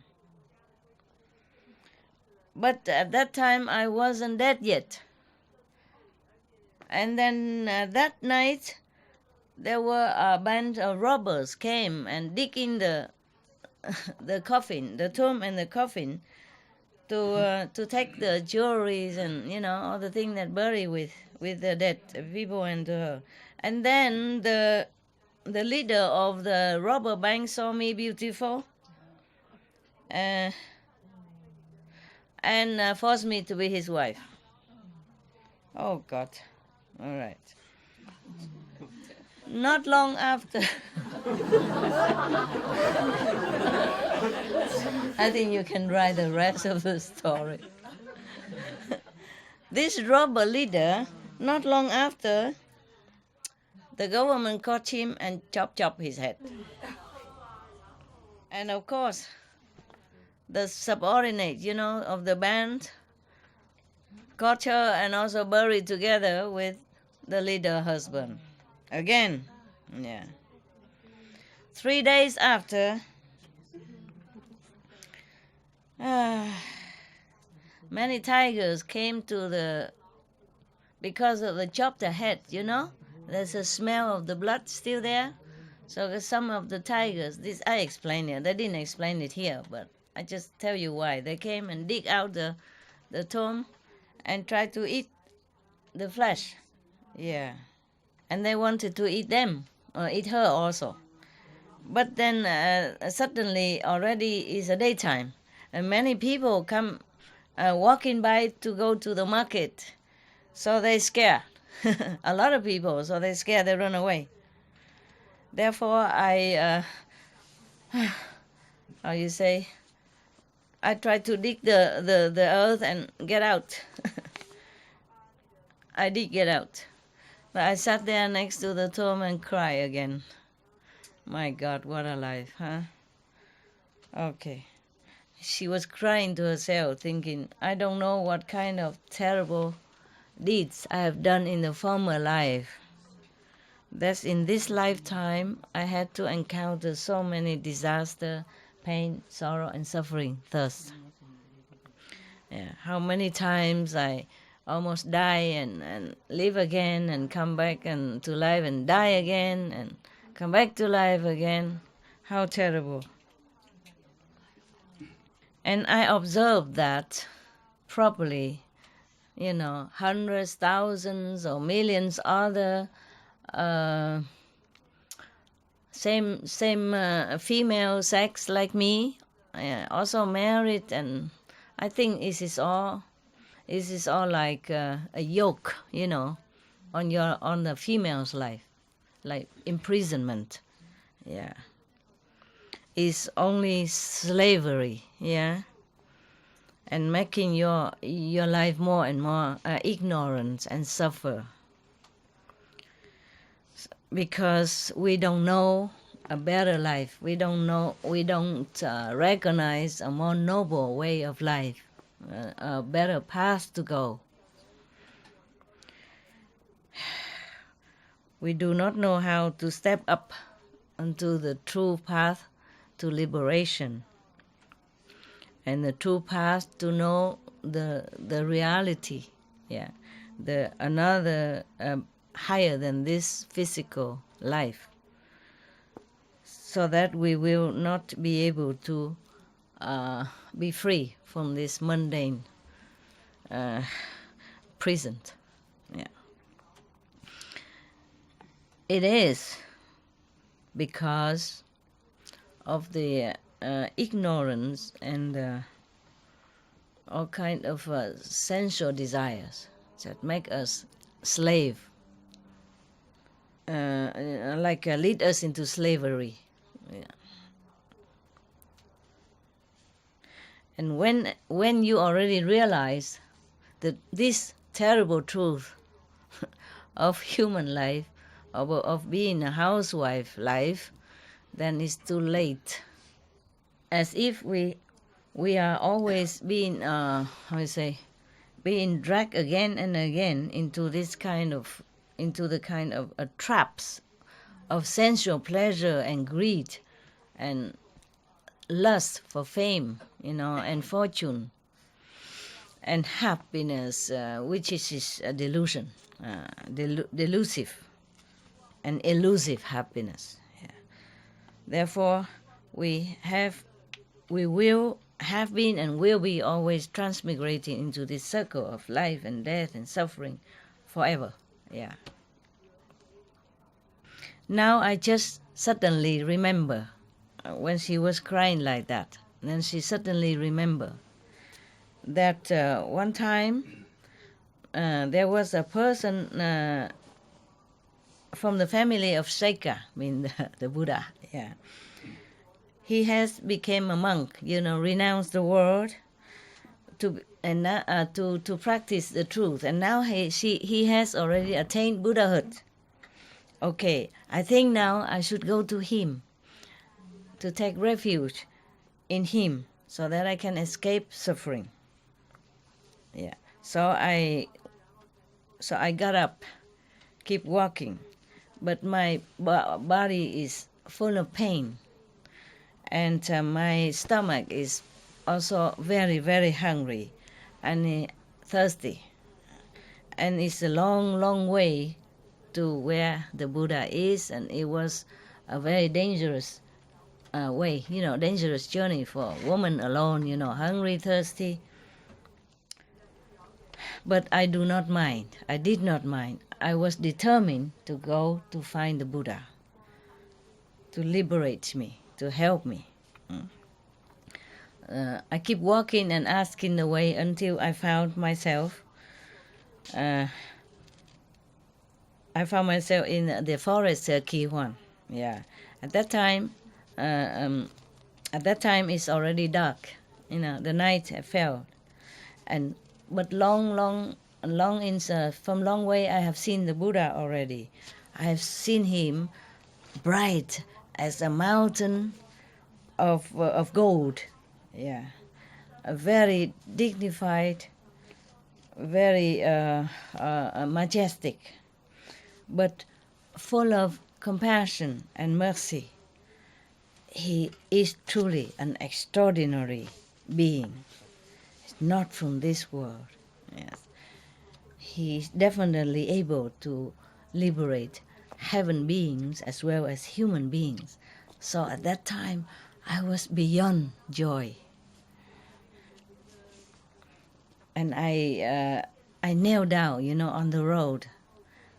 But at that time, I wasn't dead yet. And then that night, there were a band of robbers came and dig in the coffin, the tomb and the coffin, to take the jewelries and all the things that bury with the dead people and then the leader of the robber band saw me beautiful and forced me to be his wife. Oh God! All right. Not long after, I think you can write the rest of the story. This robber leader, not long after, the government caught him and chopped his head. And of course, the subordinate, of the band, caught her and also buried together with the leader husband. Again, yeah. 3 days after, many tigers came because of the chopped head, There's a smell of the blood still there. So some of the tigers, this I explained it. They didn't explain it here, but I just tell you why. They came and dig out the tomb and tried to eat the flesh. Yeah. And they wanted to eat them, or eat her also. But then suddenly already is a daytime, and many people come walking by to go to the market. So they scare a lot of people, so they scare, they run away. Therefore, I try to dig the earth and get out. I did get out. But I sat there next to the tomb and cried again. My God, what a life, huh? Okay. She was crying to herself, thinking, I don't know what kind of terrible deeds I have done in the former life. That in this lifetime I had to encounter so many disaster, pain, sorrow, and suffering, thirst. Yeah. How many times I almost die and live again and come back and to life and die again and come back to life again. How terrible. And I observed that properly, hundreds, thousands, or millions other same female sex like me, also married, and I think this is all like a yoke, on the female's life, like imprisonment. Yeah. Is only slavery, yeah, and making your life more and more ignorant and suffer, because we don't know a better life. We don't recognize a more noble way of life, a better path to go. We do not know how to step up onto the true path to liberation, and the true path to know the reality, the another higher than this physical life, so that we will not be able to be free from this mundane prison. Yeah. It is because of the ignorance and all kind of sensual desires that make us slave, lead us into slavery. Yeah. And when you already realize that this terrible truth of human life, of being a housewife life, then it's too late. As if we are always being being dragged again and again into this kind of into the kind of traps of sensual pleasure and greed and lust for fame, and fortune and happiness, which is a delusion, delusive and elusive happiness. Yeah. Therefore, we will have been and will be always transmigrating into this circle of life and death and suffering forever. Yeah. Now I just suddenly remember when she was crying like that. Then she suddenly remembered that one time there was a person from the family of Shaka, the Buddha. Yeah. He has become a monk, renounced the world to practice the truth, and now he has already attained Buddhahood. Okay, I think now I should go to him to take refuge in him so that I can escape suffering. Yeah. So I got up, keep walking, but my body is full of pain, and my stomach is also very, very hungry and thirsty, and it's a long, long way to where the Buddha is, and it was a very dangerous way, dangerous journey for a woman alone, hungry, thirsty. But I do not mind. I did not mind. I was determined to go to find the Buddha, to liberate me, to help me. I keep walking and asking the way until I found myself. I found myself in the forest, Quan. Yeah. At that time, it's already dark. The night fell, but from long way I have seen the Buddha already. I have seen him bright as a mountain of gold. Yeah, a very dignified, very majestic, but full of compassion and mercy. He is truly an extraordinary being. He's not from this world. Yes, he's definitely able to liberate heaven beings as well as human beings. So at that time, I was beyond joy, and I knelt down, on the road,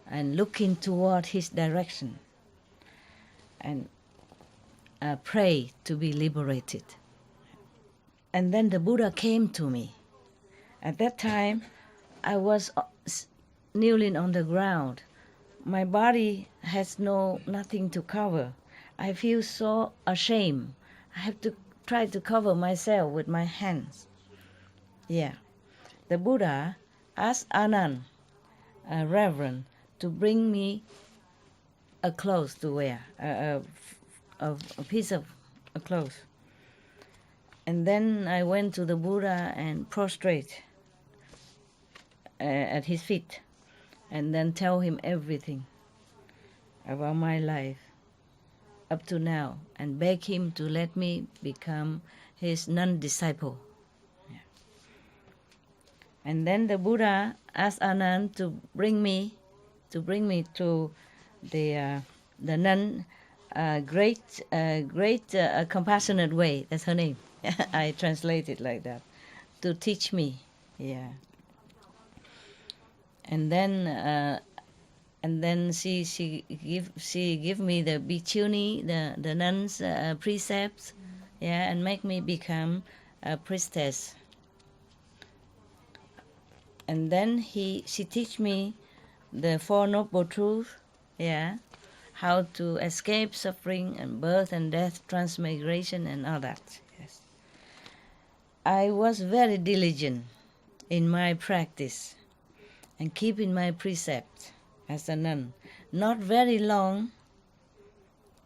and looking toward his direction, and pray to be liberated. And then the Buddha came to me. At that time, I was kneeling on the ground. My body has nothing to cover. I feel so ashamed. I have to try to cover myself with my hands. Yeah. The Buddha asked NUN, a reverend, to bring me a clothes to wear, a piece of a clothes. And then I went to the Buddha and prostrate at his feet, and then tell him everything about my life up to now, and beg him to let me become his NUN disciple. Yeah. And then the Buddha asked NUN to bring me to the NUN great compassionate way. That's her name. I translate it like that, to teach me. Yeah. And then she give me the bhikkhuni, the nuns precepts, yeah, and make me become a priestess. And then she teach me the Four Noble Truths, yeah, how to escape suffering and birth and death, transmigration, and all that. Yes. I was very diligent in my practice and keeping my precepts as a nun. Not very long,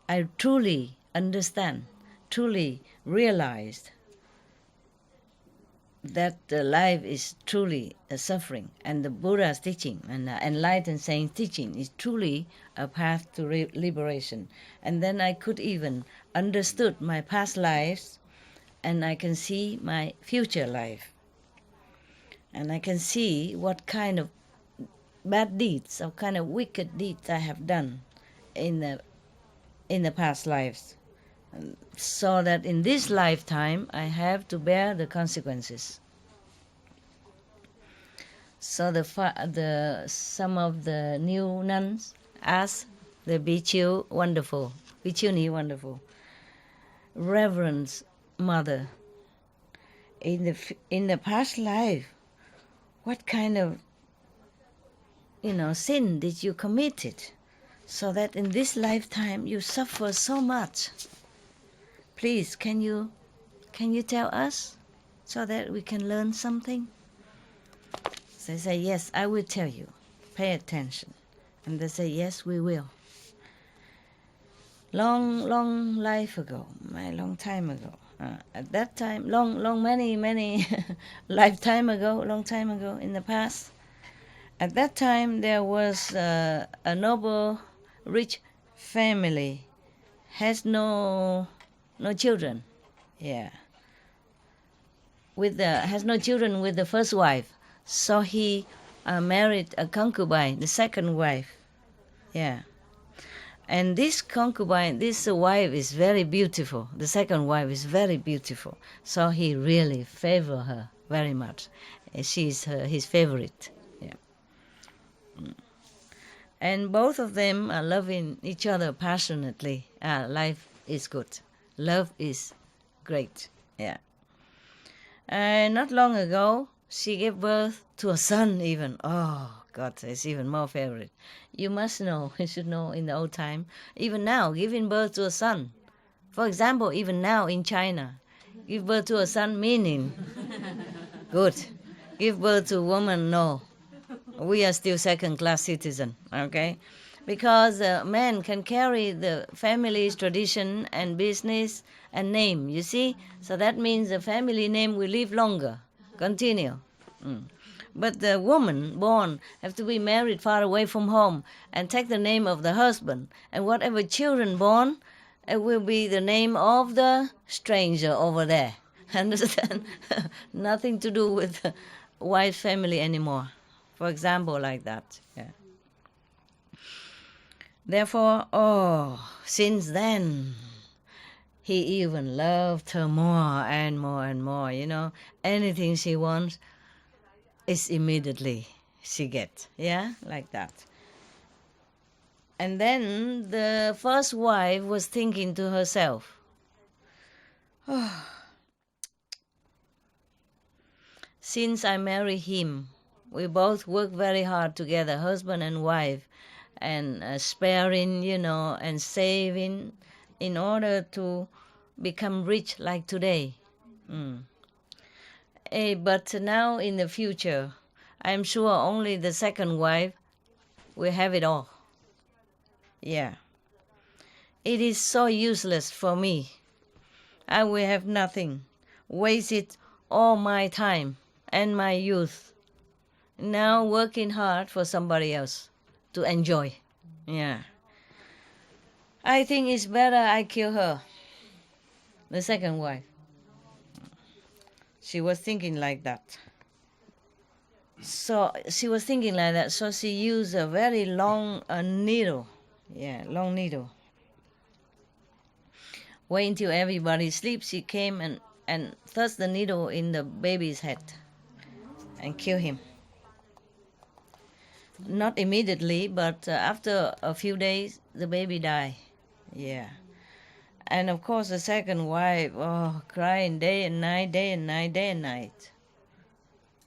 I truly understand, truly realized that life is truly a suffering, and the Buddha's teaching and enlightened saints' teaching is truly a path to liberation. And then I could even understood my past lives, and I can see my future life, and I can see what kind of bad deeds, what kind of wicked deeds I have done in the past lives, so that in this lifetime I have to bear the consequences. So some of the new nuns asked the Bhikkhu, Bhikkhuni wonderful, Reverend Mother, in the past life, what kind of sin did you committed, so that in this lifetime you suffer so much? Please, can you tell us, so that we can learn something? So they say, yes, I will tell you. Pay attention. And they say, yes, we will. Long life ago, a long time ago. At that time, many lifetime ago, long time ago in the past. At that time, there was a noble, rich family, has no children. Yeah. Has no children with the first wife. So he married a concubine, the second wife. Yeah. And this concubine, this wife is very beautiful. The second wife is very beautiful. So he really favored her very much. She's his favorite. Yeah. And both of them are loving each other passionately. Life is good. Love is great. Yeah. Not long ago, she gave birth to a son even. Oh, God, it's even more favorite. You must know, you should know in the old time, even now, giving birth to a son. For example, even now in China, give birth to a son meaning good. Give birth to a woman, no. We are still second-class citizen, okay? Because men can carry the family's tradition and business and name, you see? So that means the family name will live longer, continue. But the woman born have to be married far away from home and take the name of the husband. And whatever children born, it will be the name of the stranger over there. Understand? Nothing to do with the white family anymore. For example, like that. Yeah. Therefore, since then, he even loved her more and more and more. Anything she wants is immediately she gets. Yeah, like that. And then the first wife was thinking to herself, since I marry him, we both work very hard together, husband and wife, and sparing, and saving in order to become rich like today. But now in the future, I'm sure only the second wife will have it all. Yeah. It is so useless for me. I will have nothing. Wasted all my time and my youth. Now working hard for somebody else to enjoy. Yeah. I think it's better I kill her, the second wife. She was thinking like that. So she used a very long needle. Yeah, long needle. Wait until everybody sleeps. She came and thrust the needle in the baby's head and killed him. Not immediately, but after a few days, the baby died. Yeah. And of course, the second wife, crying day and night,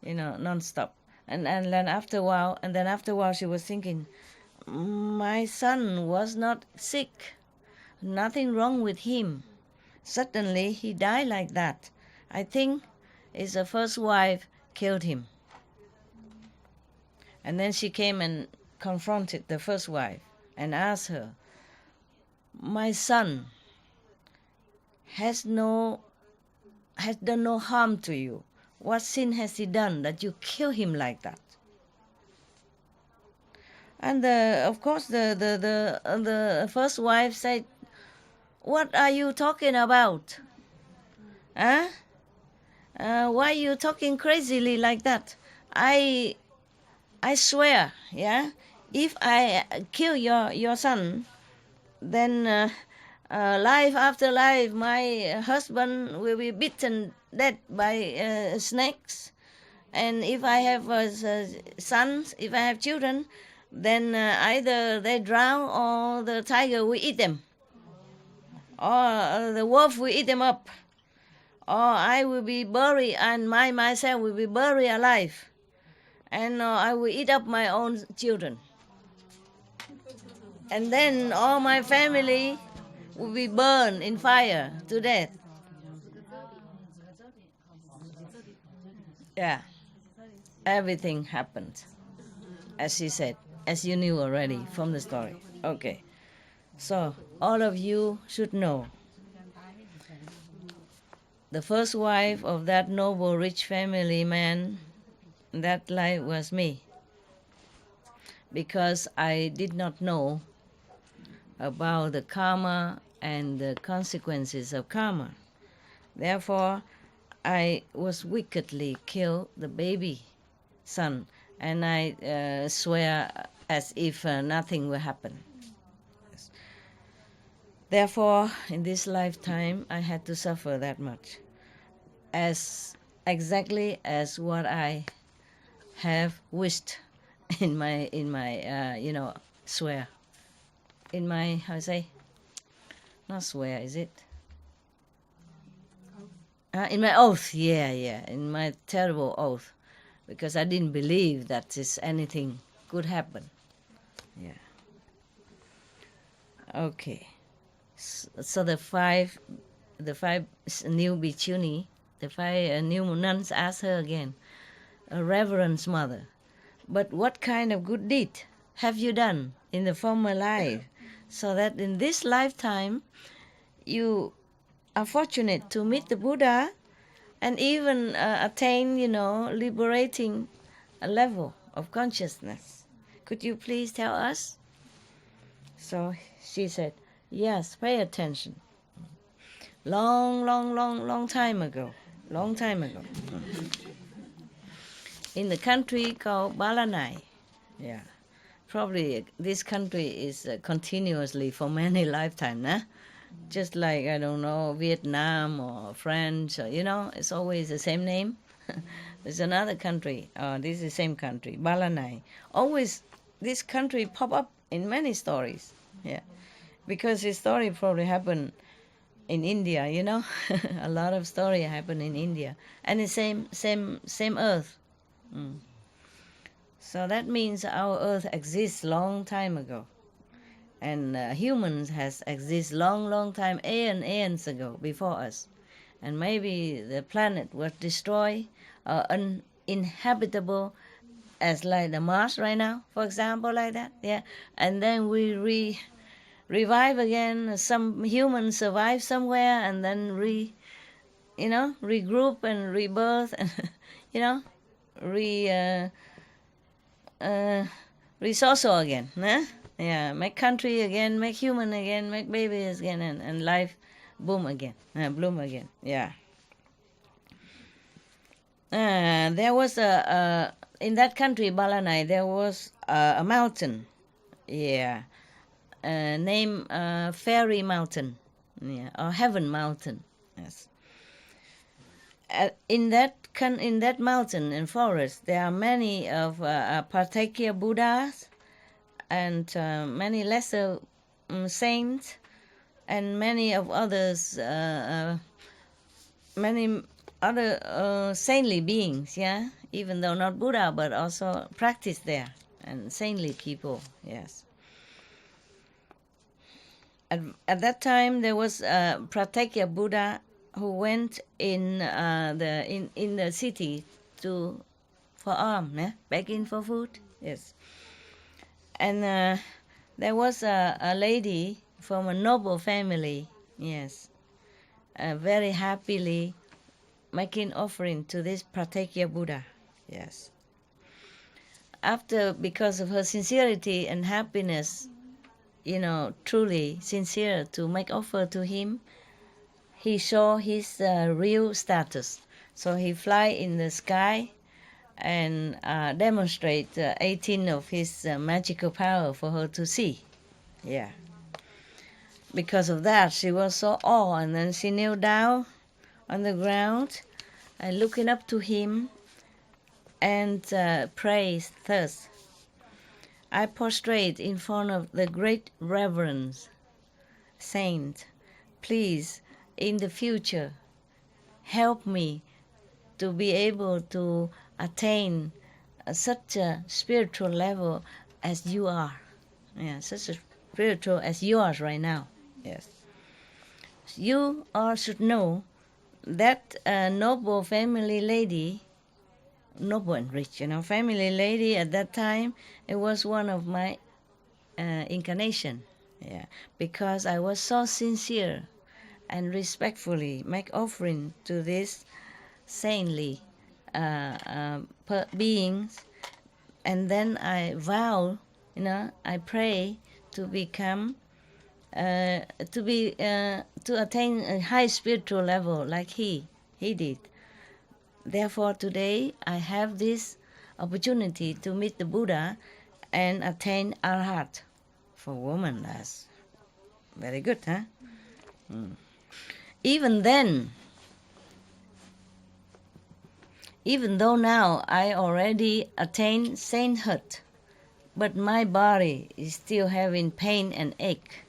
non-stop. And then after a while, she was thinking, my son was not sick, nothing wrong with him. Suddenly, he died like that. I think it's the first wife killed him. And then she came and confronted the first wife and asked her, my son has done no harm to you. What sin has he done that you kill him like that? And of course, the first wife said, "What are you talking about? Huh? Why are you talking crazily like that? I swear, yeah, if I kill your son, then life after life, my husband will be bitten dead by snakes. And if I have sons, if I have children, then either they drown or the tiger will eat them, or the wolf will eat them up, or I will be buried and myself will be buried alive, and I will eat up my own children. And then all my family will be burned in fire to death." Yeah, everything happened, as she said, as you knew already from the story. Okay, so all of you should know. The first wife of that noble, rich family man, that life was me. Because I did not know about the karma and the consequences of karma. Therefore, I was wickedly killed the baby son, and I swear as if nothing will happen. Therefore, in this lifetime, I had to suffer that much, as exactly as what I have wished in my swear, in my, how to say, not swear, is it? In my oath, yeah, in my terrible oath, because I didn't believe that anything could happen. Yeah. Okay. So the five new bhikkhuni, the five new nuns asked her again, "Reverend Mother, but what kind of good deed have you done in the former life, so that in this lifetime you are fortunate to meet the Buddha and even attain, liberating a level of consciousness? Could you please tell us?" So she said, "Yes, pay attention. Long time ago, in the country called Balanai, yeah, probably this country is continuously for many lifetimes, nah? Just like, I don't know, Vietnam or French, or, it's always the same name. There's another country, this is the same country, Balanai. Always this country pop up in many stories, yeah, because this story probably happened in India, a lot of story happen in India, and the same earth. So that means our earth exists long time ago, and humans has exist long time, aeons ago before us, and maybe the planet was destroyed, uninhabitable, as like the Mars right now, for example, like that, yeah, and then we revive again. Some humans survive somewhere and then regroup and rebirth, and resource again, huh? Yeah, make country again, make human again, make babies again, and life bloom again. Yeah. There was in that country, Balanai, there was a mountain, yeah, named Fairy Mountain, yeah, or Heaven Mountain, yes. In that mountain and forest, there are many of Parthakya Buddhas and many lesser saints, and many of others, many other saintly beings, yeah, even though not Buddha, but also practice there, and saintly people, yes. At that time, there was a Pratyeka Buddha who went in the city for alms, begging for food, yes. And there was a lady from a noble family, yes, very happily making offering to this Pratyekya Buddha. Yes. After, because of her sincerity and happiness, truly sincere to make offer to him, he saw his real status. So he fly in the sky and demonstrate 18 of his magical power for her to see. Yeah. Because of that, she was so awed, and then she knelt down on the ground and looking up to him and prays thus: I prostrate in front of the great reverend saint. Please, in the future, help me to be able to attain such a spiritual level as you are. Yeah, such a spiritual as yours right now. Yes. You all should know that noble family lady, noble and rich, family lady at that time, it was one of my incarnation. Yeah, because I was so sincere and respectfully make offering to this saintly beings, and then I vow, I pray to become, to attain a high spiritual level like he did. Therefore, today I have this opportunity to meet the Buddha and attain Arhat. For woman, that's very good, huh? Even then, even though now I already attained sainthood, but my body is still having pain and ache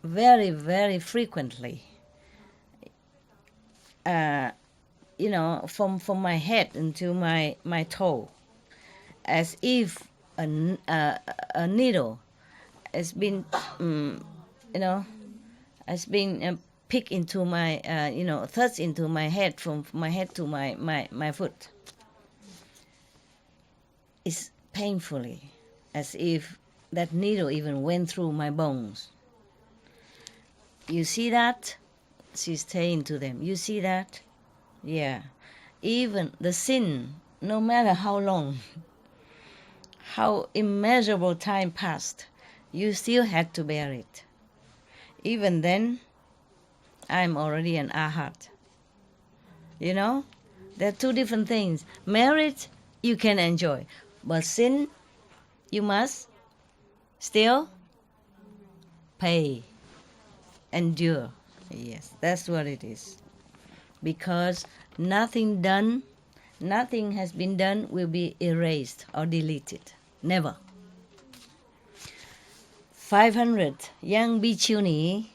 very, very frequently. From my head into my toe, as if a needle has been, has been picked into my, thrust into my head, from my head to my foot. It's painfully, as if that needle even went through my bones. You see that? She's saying to them, you see that? Yeah. Even the sin, no matter how long, how immeasurable time passed, you still had to bear it. Even then, I'm already an Arhat. There are two different things. Merit, you can enjoy. But sin, you must still pay, endure. Yes, that's what it is. Because nothing has been done will be erased or deleted. Never. 500 young bhikkhuni,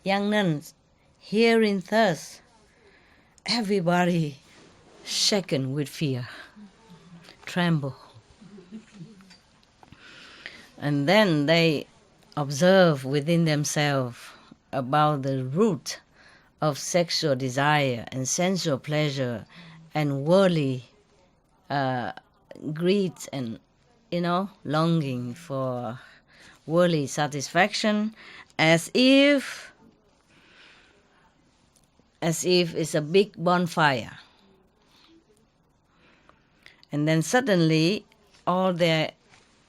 young nuns, hearing thus, everybody shaken with fear, tremble. And then they observe within themselves about the root of sexual desire and sensual pleasure and worldly greed and, longing for worldly satisfaction, as if it's a big bonfire. And then suddenly all their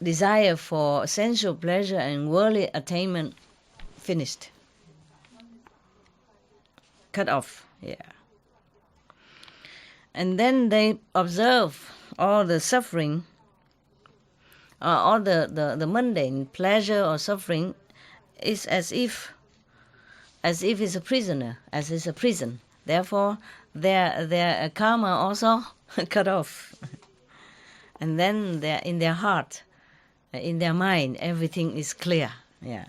desire for sensual pleasure and worldly attainment finished. Cut off, yeah. And then they observe all the suffering, all the mundane pleasure or suffering is as if it's a prisoner, as it's a prison. Therefore, their karma also cut off. And then in their heart, in their mind, everything is clear. Yeah.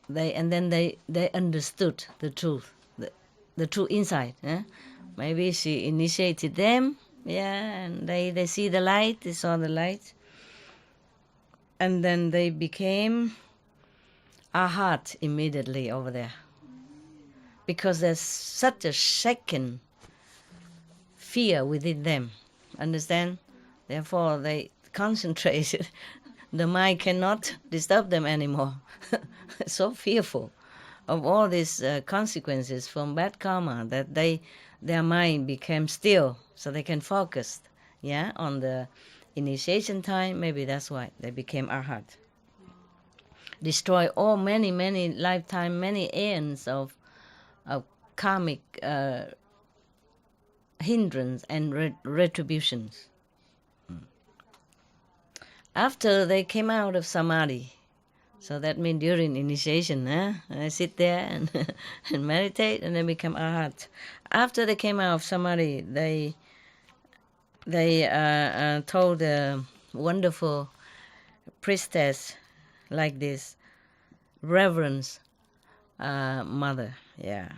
They understood the truth, the true insight. Maybe she initiated them, and they see the light, they saw the light, and then they became Arhat immediately over there, because there's such a shaken fear within them. Understand? Therefore, they concentrated. The mind cannot disturb them anymore. So fearful of all these consequences from bad karma, that their mind became still, so they can focus, yeah, on the initiation time. Maybe that's why they became arhat. Destroy all many lifetime, many aeons of karmic hindrance and retributions. After they came out of samadhi, so that means during initiation, I sit there and, and meditate, and then become arhat. After they came out of samadhi, they told the wonderful priestess like this, reverence mother, yeah.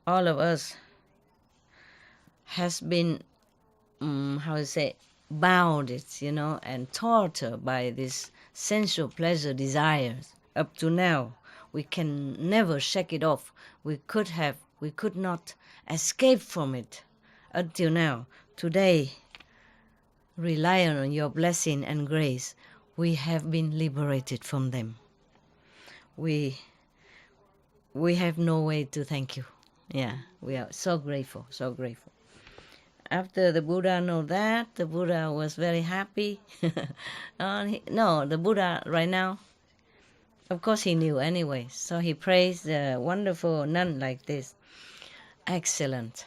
All of us has been, bounded, and tortured by this sensual pleasure desires. Up to now, we can never shake it off. We could not escape from it until now. Today, relying on your blessing and grace, we have been liberated from them. We have no way to thank you. Yeah, we are so grateful, so grateful. After the Buddha know that, the Buddha was very happy. The Buddha right now, of course he knew anyway, so he praised the wonderful nun like this. Excellent,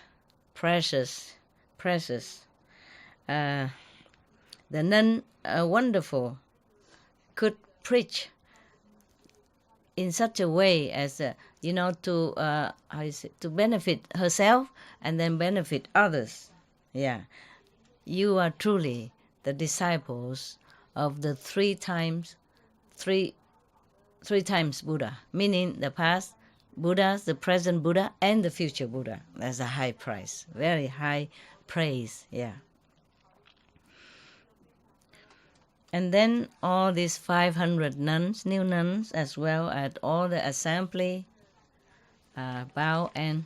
precious. The nun, wonderful, could preach in such a way as, to benefit herself and then benefit others. Yeah, you are truly the disciples of the three times Buddha, meaning the past Buddhas, the present Buddha, and the future Buddha. That's a high price, very high praise, yeah. And then all these 500 nuns, new nuns, as well as all the assembly, bowed and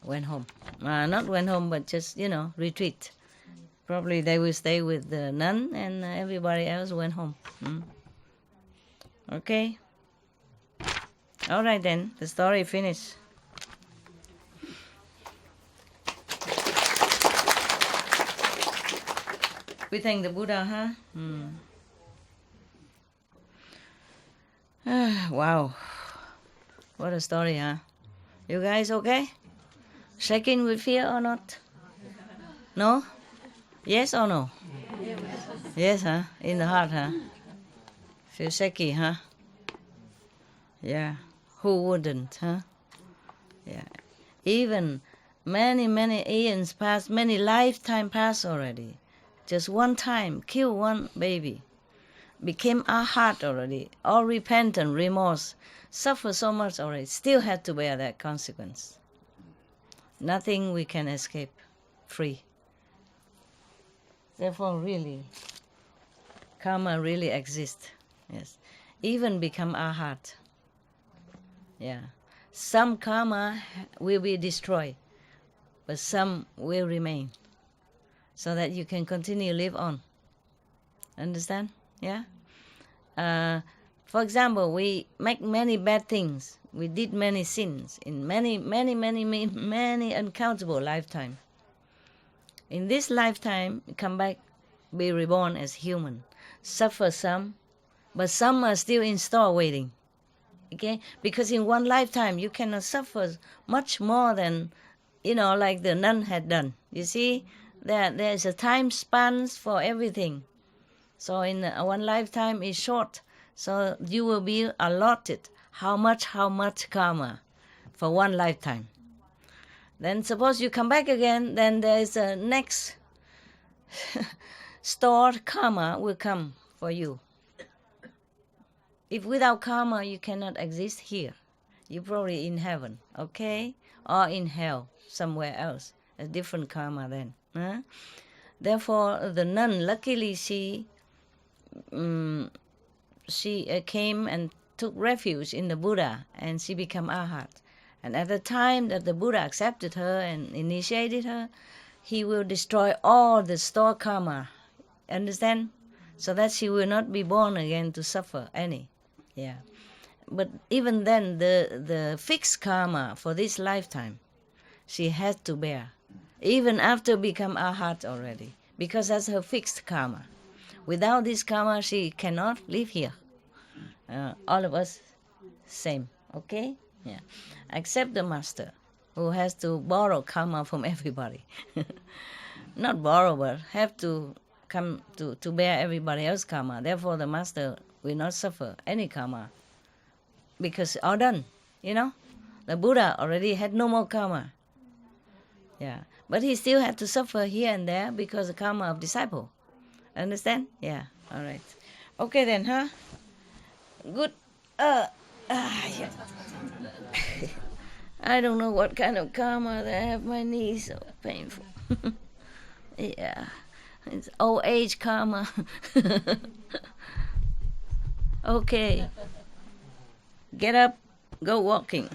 went home. Not went home, but just, retreat. Probably they will stay with the nun, and everybody else went home. Okay? All right then, the story finished. We thank the Buddha, Wow. What a story, huh? You guys okay? Shaking with fear or not? No? Yes or no? Yes, huh? In the heart, huh? Feel shaky, huh? Yeah. Who wouldn't, huh? Yeah. Even many eons passed, many lifetime passed already. Just one time, kill one baby. Became our heart already. All repentant, remorse. Suffer so much already. Still had to bear that consequence. Nothing we can escape free. Therefore, really, karma really exists. Yes. Even become our heart. Yeah. Some karma will be destroyed, but some will remain, so that you can continue to live on. Understand? Yeah? For example, we make many bad things. We did many sins in many uncountable lifetimes. In this lifetime, come back, be reborn as human. Suffer some, but some are still in store waiting. Okay? Because in one lifetime, you cannot suffer much more than, like the nun had done. You see, there's a time span for everything. So in one lifetime is short. So you will be allotted how much karma for one lifetime. Then suppose you come back again, then there is a next stored karma will come for you. If without karma you cannot exist here, you're probably in heaven, okay? Or in hell, somewhere else. A different karma then. Huh? Therefore, the nun, luckily she came and took refuge in the Buddha, and she became arhat. And at the time that the Buddha accepted her and initiated her, he will destroy all the stored karma. Understand? So that she will not be born again to suffer any. Yeah. But even then, the fixed karma for this lifetime, she has to bear, even after become arhat already, because that's her fixed karma. Without this karma, she cannot live here. All of us, same, okay? Yeah, except the master, who has to borrow karma from everybody. Not borrow, but have to come to bear everybody else's karma. Therefore, the master will not suffer any karma, because all done, you know? The Buddha already had no more karma. Yeah, but he still had to suffer here and there because the karma of disciple. Understand? Yeah, all right. Okay then, huh? Good. Yeah. I don't know what kind of karma that I have. My knees so painful. Yeah, it's old age karma. Okay, get up, go walking.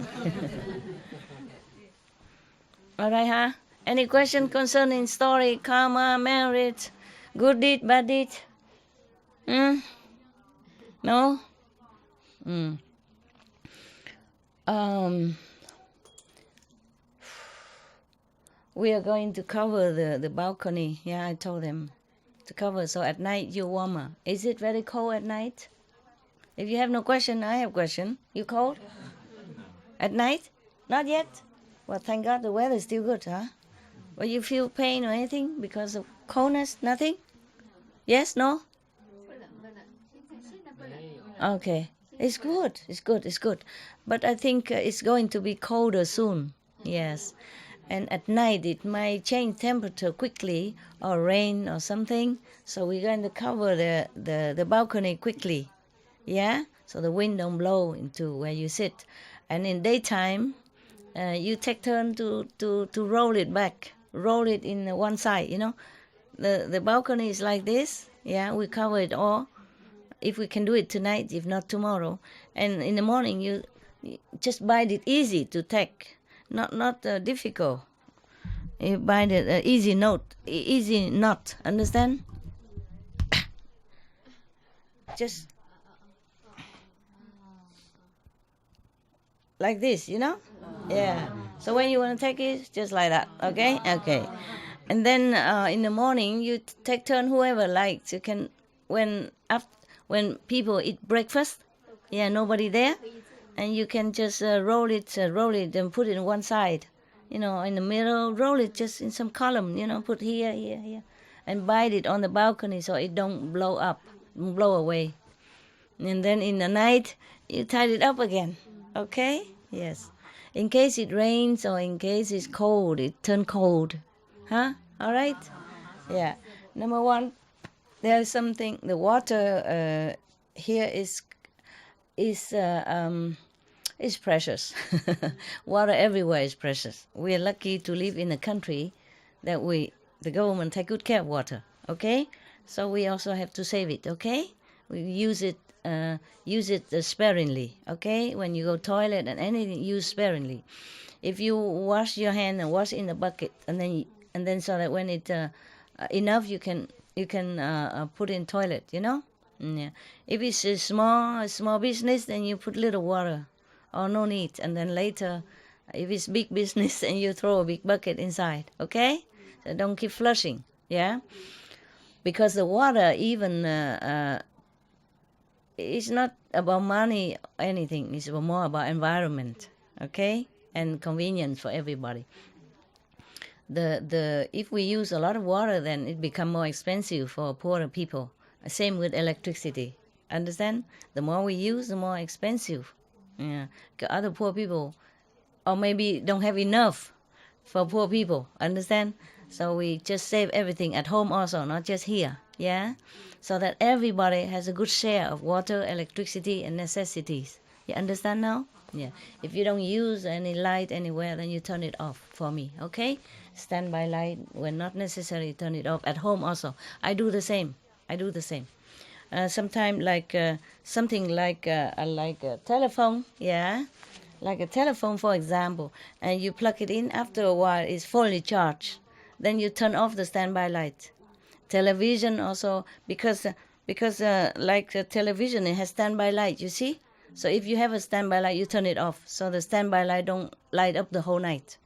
All right, huh? Any question concerning story, karma, merit, good deed, bad deed? No? We are going to cover the balcony. Yeah, I told them to cover, so at night you're warmer. Is it very cold at night? If you have no question, I have question. You cold? At night? Not yet? Well, thank God the weather is still good, huh? But you feel pain or anything because of coldness? Nothing? Yes? No? Okay. It's good. It's good. It's good. But I think it's going to be colder soon. Yes. And at night it might change temperature quickly, or rain or something. So we're going to cover the balcony quickly. Yeah? So the wind don't blow into where you sit. And in daytime, you take turn to roll it back. Roll it in one side, you know. The balcony is like this. Yeah, we cover it all. If we can do it tonight, if not tomorrow. And in the morning, you just bind it easy to take. Not difficult. You bind it easy knot. Understand? Just like this, you know? Yeah. So when you want to take it, just like that. Okay? Okay. And then in the morning, you take turn whoever likes. You can, when people eat breakfast, yeah, nobody there, and you can just roll it and put it in one side, you know, in the middle, roll it just in some column, you know, put here, and bind it on the balcony so it don't blow away. And then in the night, you tie it up again, okay? Yes. In case it rains or in case it's cold, it turn cold, huh? All right? Yeah. Number one, there's something, the water here is precious. Water everywhere is precious. We are lucky to live in a country that the government take good care of water, okay? So we also have to save it, okay? We use it sparingly, okay? When you go toilet and anything, use sparingly. If you wash your hand and wash in the bucket, and then so that when it enough, you can put in toilet, you know. Yeah. If it's a small business, then you put little water, or no need, and then later, if it's big business, then you throw a big bucket inside. Okay, so don't keep flushing. Yeah, because the water even it's not about money or anything. It's more about environment. Okay, and convenience for everybody. If we use a lot of water, then it become more expensive for poorer people. Same with electricity. Understand? The more we use, the more expensive. Yeah. Other poor people, or maybe don't have enough for poor people. Understand? So we just save everything at home also, not just here. Yeah. So that everybody has a good share of water, electricity, and necessities. You understand now? Yeah. If you don't use any light anywhere, then you turn it off for me. Okay? Standby light, when not necessary, turn it off. At home also. I do the same. Sometimes like something like a telephone, yeah, like a telephone, for example, and you plug it in. After a while, it's fully charged. Then you turn off the standby light. Television also, because like television, it has standby light. You see, So if you have a standby light, you turn it off, so the standby light don't light up the whole night.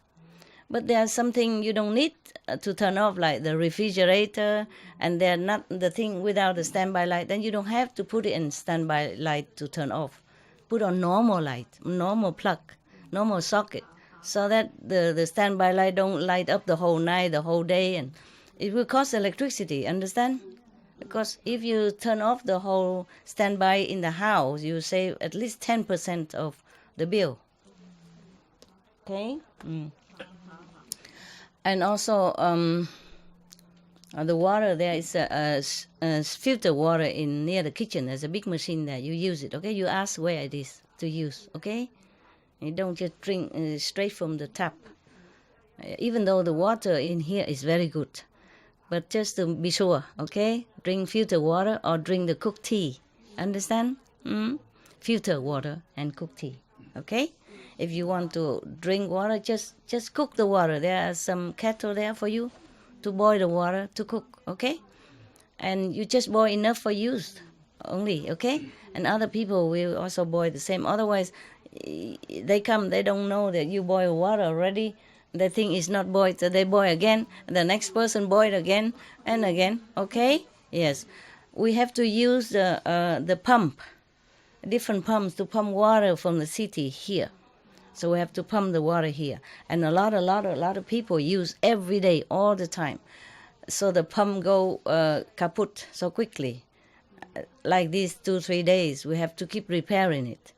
But there's something you don't need to turn off, like the refrigerator, and they're not the thing without the standby light. Then you don't have to put it in standby light to turn off. Put on normal light, normal plug, normal socket, so that the standby light don't light up the whole night, the whole day, and it will cost electricity. Understand? Because if you turn off the whole standby in the house, you save at least 10% of the bill. Okay? And also, the water, there is a filter water in near the kitchen. There's a big machine there. You use it, okay? You ask where it is to use, okay? You don't just drink straight from the tap. Even though the water in here is very good. But just to be sure, okay? Drink filter water or drink the cooked tea. Understand? Filter water and cooked tea, okay? If you want to drink water, just cook the water. There are some kettle there for you to boil the water to cook, okay? And you just boil enough for use only, okay? And other people will also boil the same. Otherwise, they come, they don't know that you boil water already. They think it's not boiled, so they boil again. The next person boil again and again, okay? Yes. We have to use the pump, different pumps to pump water from the city here. So we have to pump the water here. And a lot of people use every day, all the time. So the pump go kaput so quickly. Like these 2-3 days, we have to keep repairing it.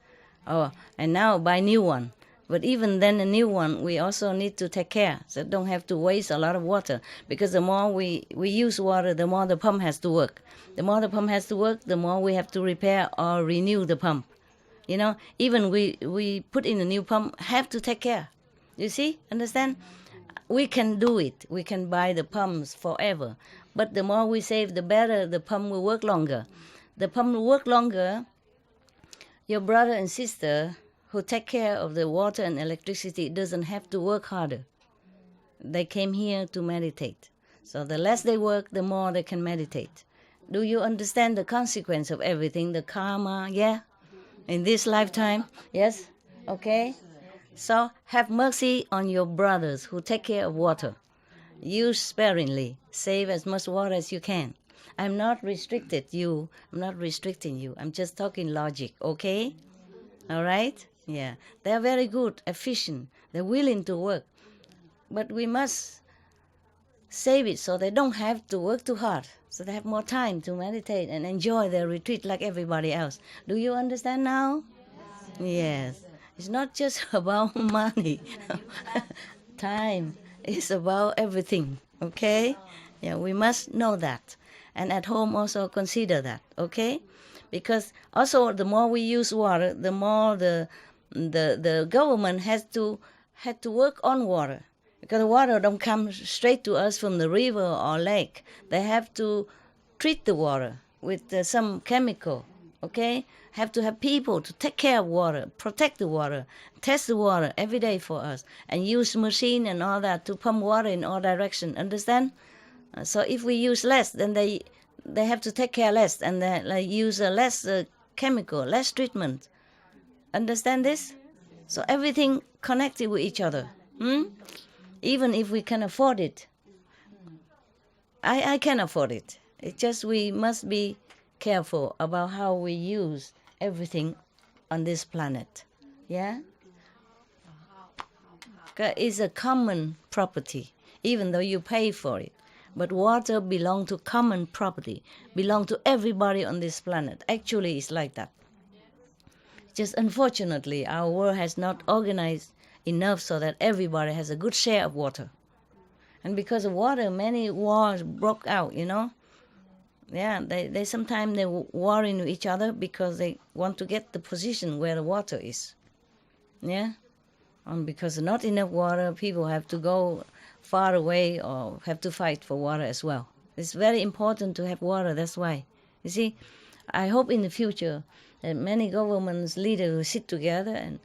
Oh, and now buy new one. But even then, a new one, we also need to take care. So don't have to waste a lot of water. Because the more we use water, the more the pump has to work. The more the pump has to work, the more we have to repair or renew the pump. You know, even we put in a new pump, have to take care. You see? Understand? We can do it. We can buy the pumps forever. But the more we save, the better the pump will work longer. The pump will work longer. Your brother and sister who take care of the water and electricity doesn't have to work harder. They came here to meditate. So the less they work, the more they can meditate. Do you understand the consequence of everything, the karma, yeah? In this lifetime, yes? Okay? So have mercy on your brothers who take care of water. Use sparingly. Save as much water as you can. I'm not restricting you. I'm just talking logic, okay? All right? Yeah. They're very good, efficient. They're willing to work. But we must save it so they don't have to work too hard. So they have more time to meditate and enjoy their retreat like everybody else. Do you understand now? Yes. It's not just about money. Time is about everything, okay? Yeah, we must know that. And at home also consider that, okay? Because also the more we use water, the more the government had to work on water. Because the water don't come straight to us from the river or lake. They have to treat the water with some chemical, okay? Have to have people to take care of water, protect the water, test the water every day for us, and use machine and all that to pump water in all direction. Understand? So if we use less, then they have to take care less, and they use less chemical, less treatment. Understand this? So everything connected with each other. Even if we can afford it. I can afford it. It's just we must be careful about how we use everything on this planet. Yeah? It's a common property, even though you pay for it. But water belongs to common property, belongs to everybody on this planet. Actually, it's like that. Just unfortunately, our world has not organized enough so that everybody has a good share of water. And because of water, many wars broke out, you know. Yeah, they sometimes they're warring with each other because they want to get the position where the water is. Yeah? And because not enough water, people have to go far away or have to fight for water as well. It's very important to have water, that's why. You see, I hope in the future that many governments, leaders will sit together and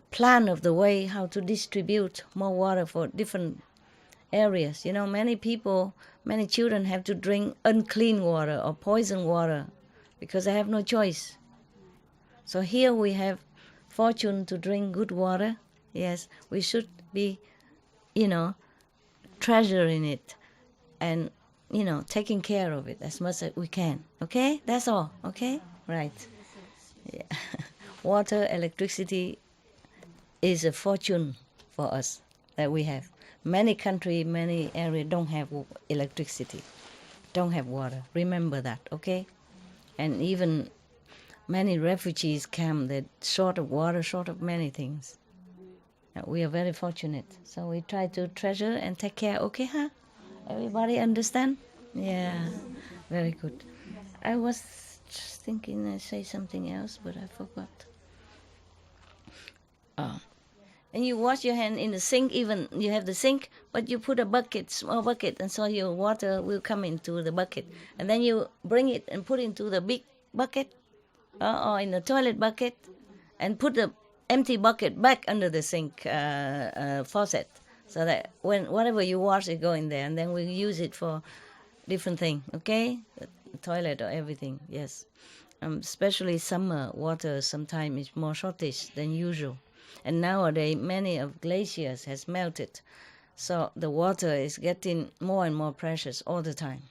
plan of the way how to distribute more water for different areas. You know, many people, many children have to drink unclean water or poison water because they have no choice. So here we have fortune to drink good water. Yes, we should be, treasuring it and, taking care of it as much as we can. Okay? That's all. Okay? Right. Yeah. Water, electricity is a fortune for us that we have. Many countries, many areas don't have electricity, don't have water. Remember that, okay? And even many refugees come, they're short of water, short of many things. We are very fortunate. So we try to treasure and take care, okay, huh? Everybody understand? Yeah, very good. I was just thinking I say something else, but I forgot. Oh. And you wash your hand in the sink, even you have the sink, but you put a bucket, small bucket, and so your water will come into the bucket. And then you bring it and put it into the big bucket or in the toilet bucket and put the empty bucket back under the sink faucet so that when whatever you wash, it go in there. And then we use it for different things, okay? The toilet or everything, yes. Especially summer, water sometimes is more shortage than usual. And nowadays, many of glaciers has melted. So the water is getting more and more precious all the time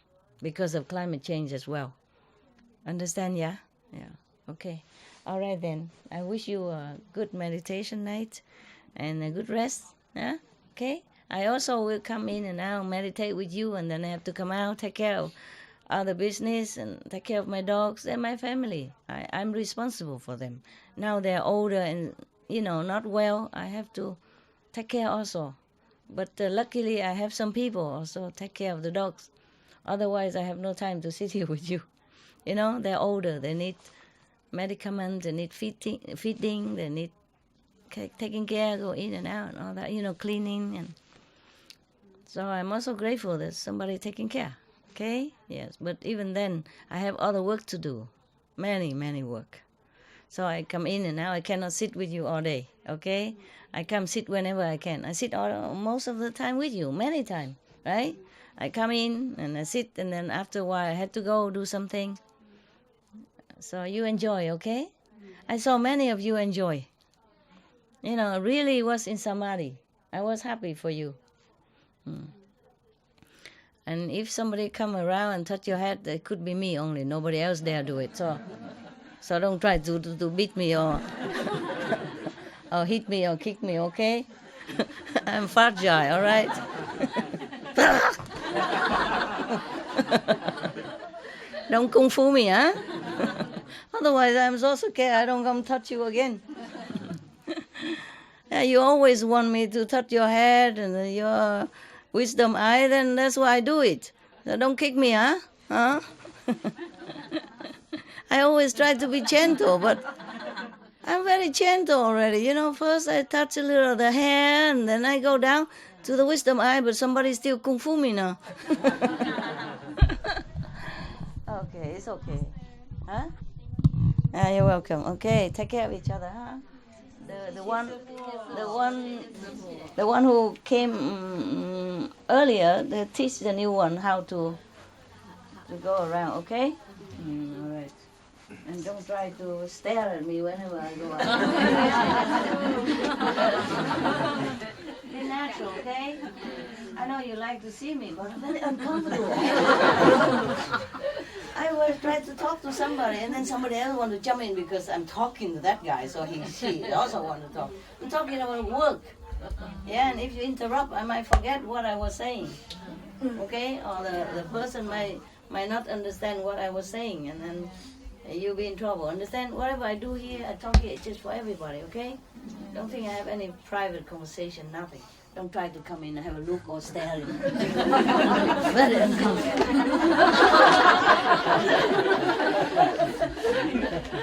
because of climate change as well. Understand, yeah? Yeah, okay. All right then. I wish you a good meditation night and a good rest, yeah? Okay? I also will come in and now meditate with you, and then I have to come out, take care of other business and take care of my dogs and my family. I'm responsible for them. Now they're older and not well, I have to take care also. But luckily I have some people also take care of the dogs. Otherwise I have no time to sit here with you. They're older, they need medicaments, they need feeding, they need taking care, go in and out and all that, cleaning. And so I'm also grateful that somebody taking care, okay? Yes, but even then I have other work to do, many work. So I come in and now I cannot sit with you all day, okay? I come sit whenever I can. I sit most of the time with you, many times, right? I come in and I sit, and then after a while I had to go do something. So you enjoy, okay? I saw many of you enjoy. Really was in Samadhi. I was happy for you. And if somebody come around and touch your head, it could be me only. Nobody else dare do it. So don't try to beat me or or hit me or kick me, okay? I'm fragile, all right? Don't kung fu me, huh? Otherwise I'm so scared I don't come touch you again. Yeah, you always want me to touch your head and your wisdom eye, then that's why I do it. So don't kick me, huh? I always try to be gentle, but I'm very gentle already. First I touch a little of the hair, and then I go down to the wisdom eye, but somebody still kung fu me now. Okay, it's okay. Huh? You're welcome. Okay, take care of each other, huh? The one who came earlier, they teach the new one how to go around, okay? All right. And don't try to stare at me whenever I go out. Be natural, okay? I know you like to see me, but I'm very uncomfortable. I always try to talk to somebody, and then somebody else want to jump in because I'm talking to that guy, so she also want to talk. I'm talking about work. Yeah, and if you interrupt, I might forget what I was saying. Okay? Or the person might not understand what I was saying, and then you'll be in trouble. Understand? Whatever I do here, I talk here, it's just for everybody, okay? Don't think I have any private conversation, nothing. Don't try to come in and have a look or stare at me. Very uncomfortable.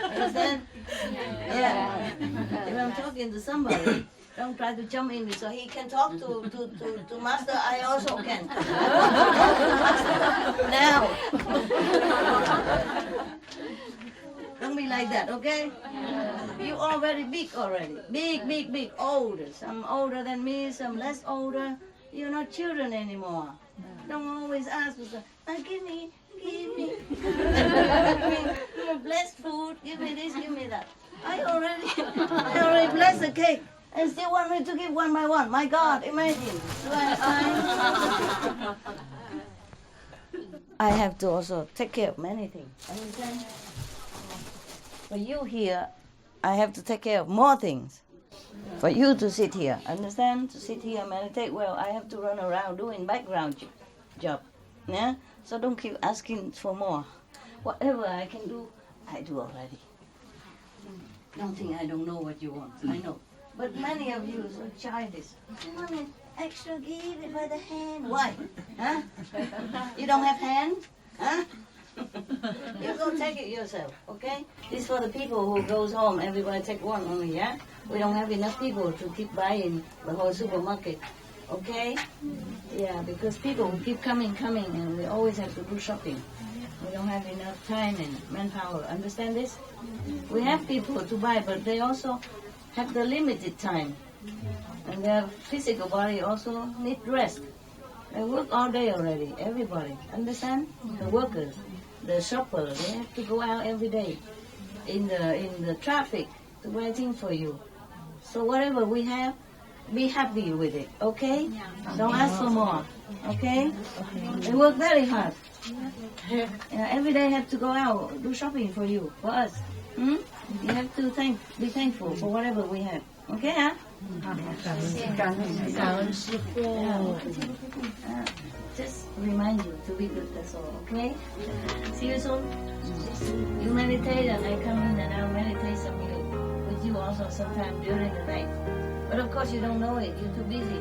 Understand? Yeah. If I'm talking to somebody, don't try to jump in so he can talk to Master. I also can. Now. Don't be like that, okay? You all very big already. Big, older. Some older than me, some less older. You're not children anymore. Don't always ask for stuff. Give me. Give me blessed food. Give me this, give me that. I already blessed the cake. And still want me to give one by one. My God, imagine. Do I have time? I have to also take care of many things. Understand? For you here, I have to take care of more things. For you to sit here, understand? To sit here and meditate, well, I have to run around doing background job. Yeah? So don't keep asking for more. Whatever I can do, I do already. Don't think I don't know what you want. I know. But many of you are so childish. You want an extra, give it by the hand. Why? Huh? You don't have hand? Huh? You go take it yourself, okay? This is for the people who goes home. Everybody take one only, yeah? We don't have enough people to keep buying the whole supermarket, okay? Yeah, because people will keep coming, and we always have to do shopping. We don't have enough time and manpower. Understand this? We have people to buy, but they also have the limited time. And their physical body also need rest. They work all day already, everybody. Understand? The workers, the shoppers, they have to go out every day in the traffic to buy things for you. So whatever we have, be happy with it, okay? Don't ask for more, okay? They work very hard. Every day have to go out, do shopping for you, for us. You have to be thankful for whatever we have. Okay, huh? Just remind you to be good, that's all, okay? See you soon. You meditate and I come in and I'll meditate with you also sometime during the night. But of course you don't know it, you're too busy.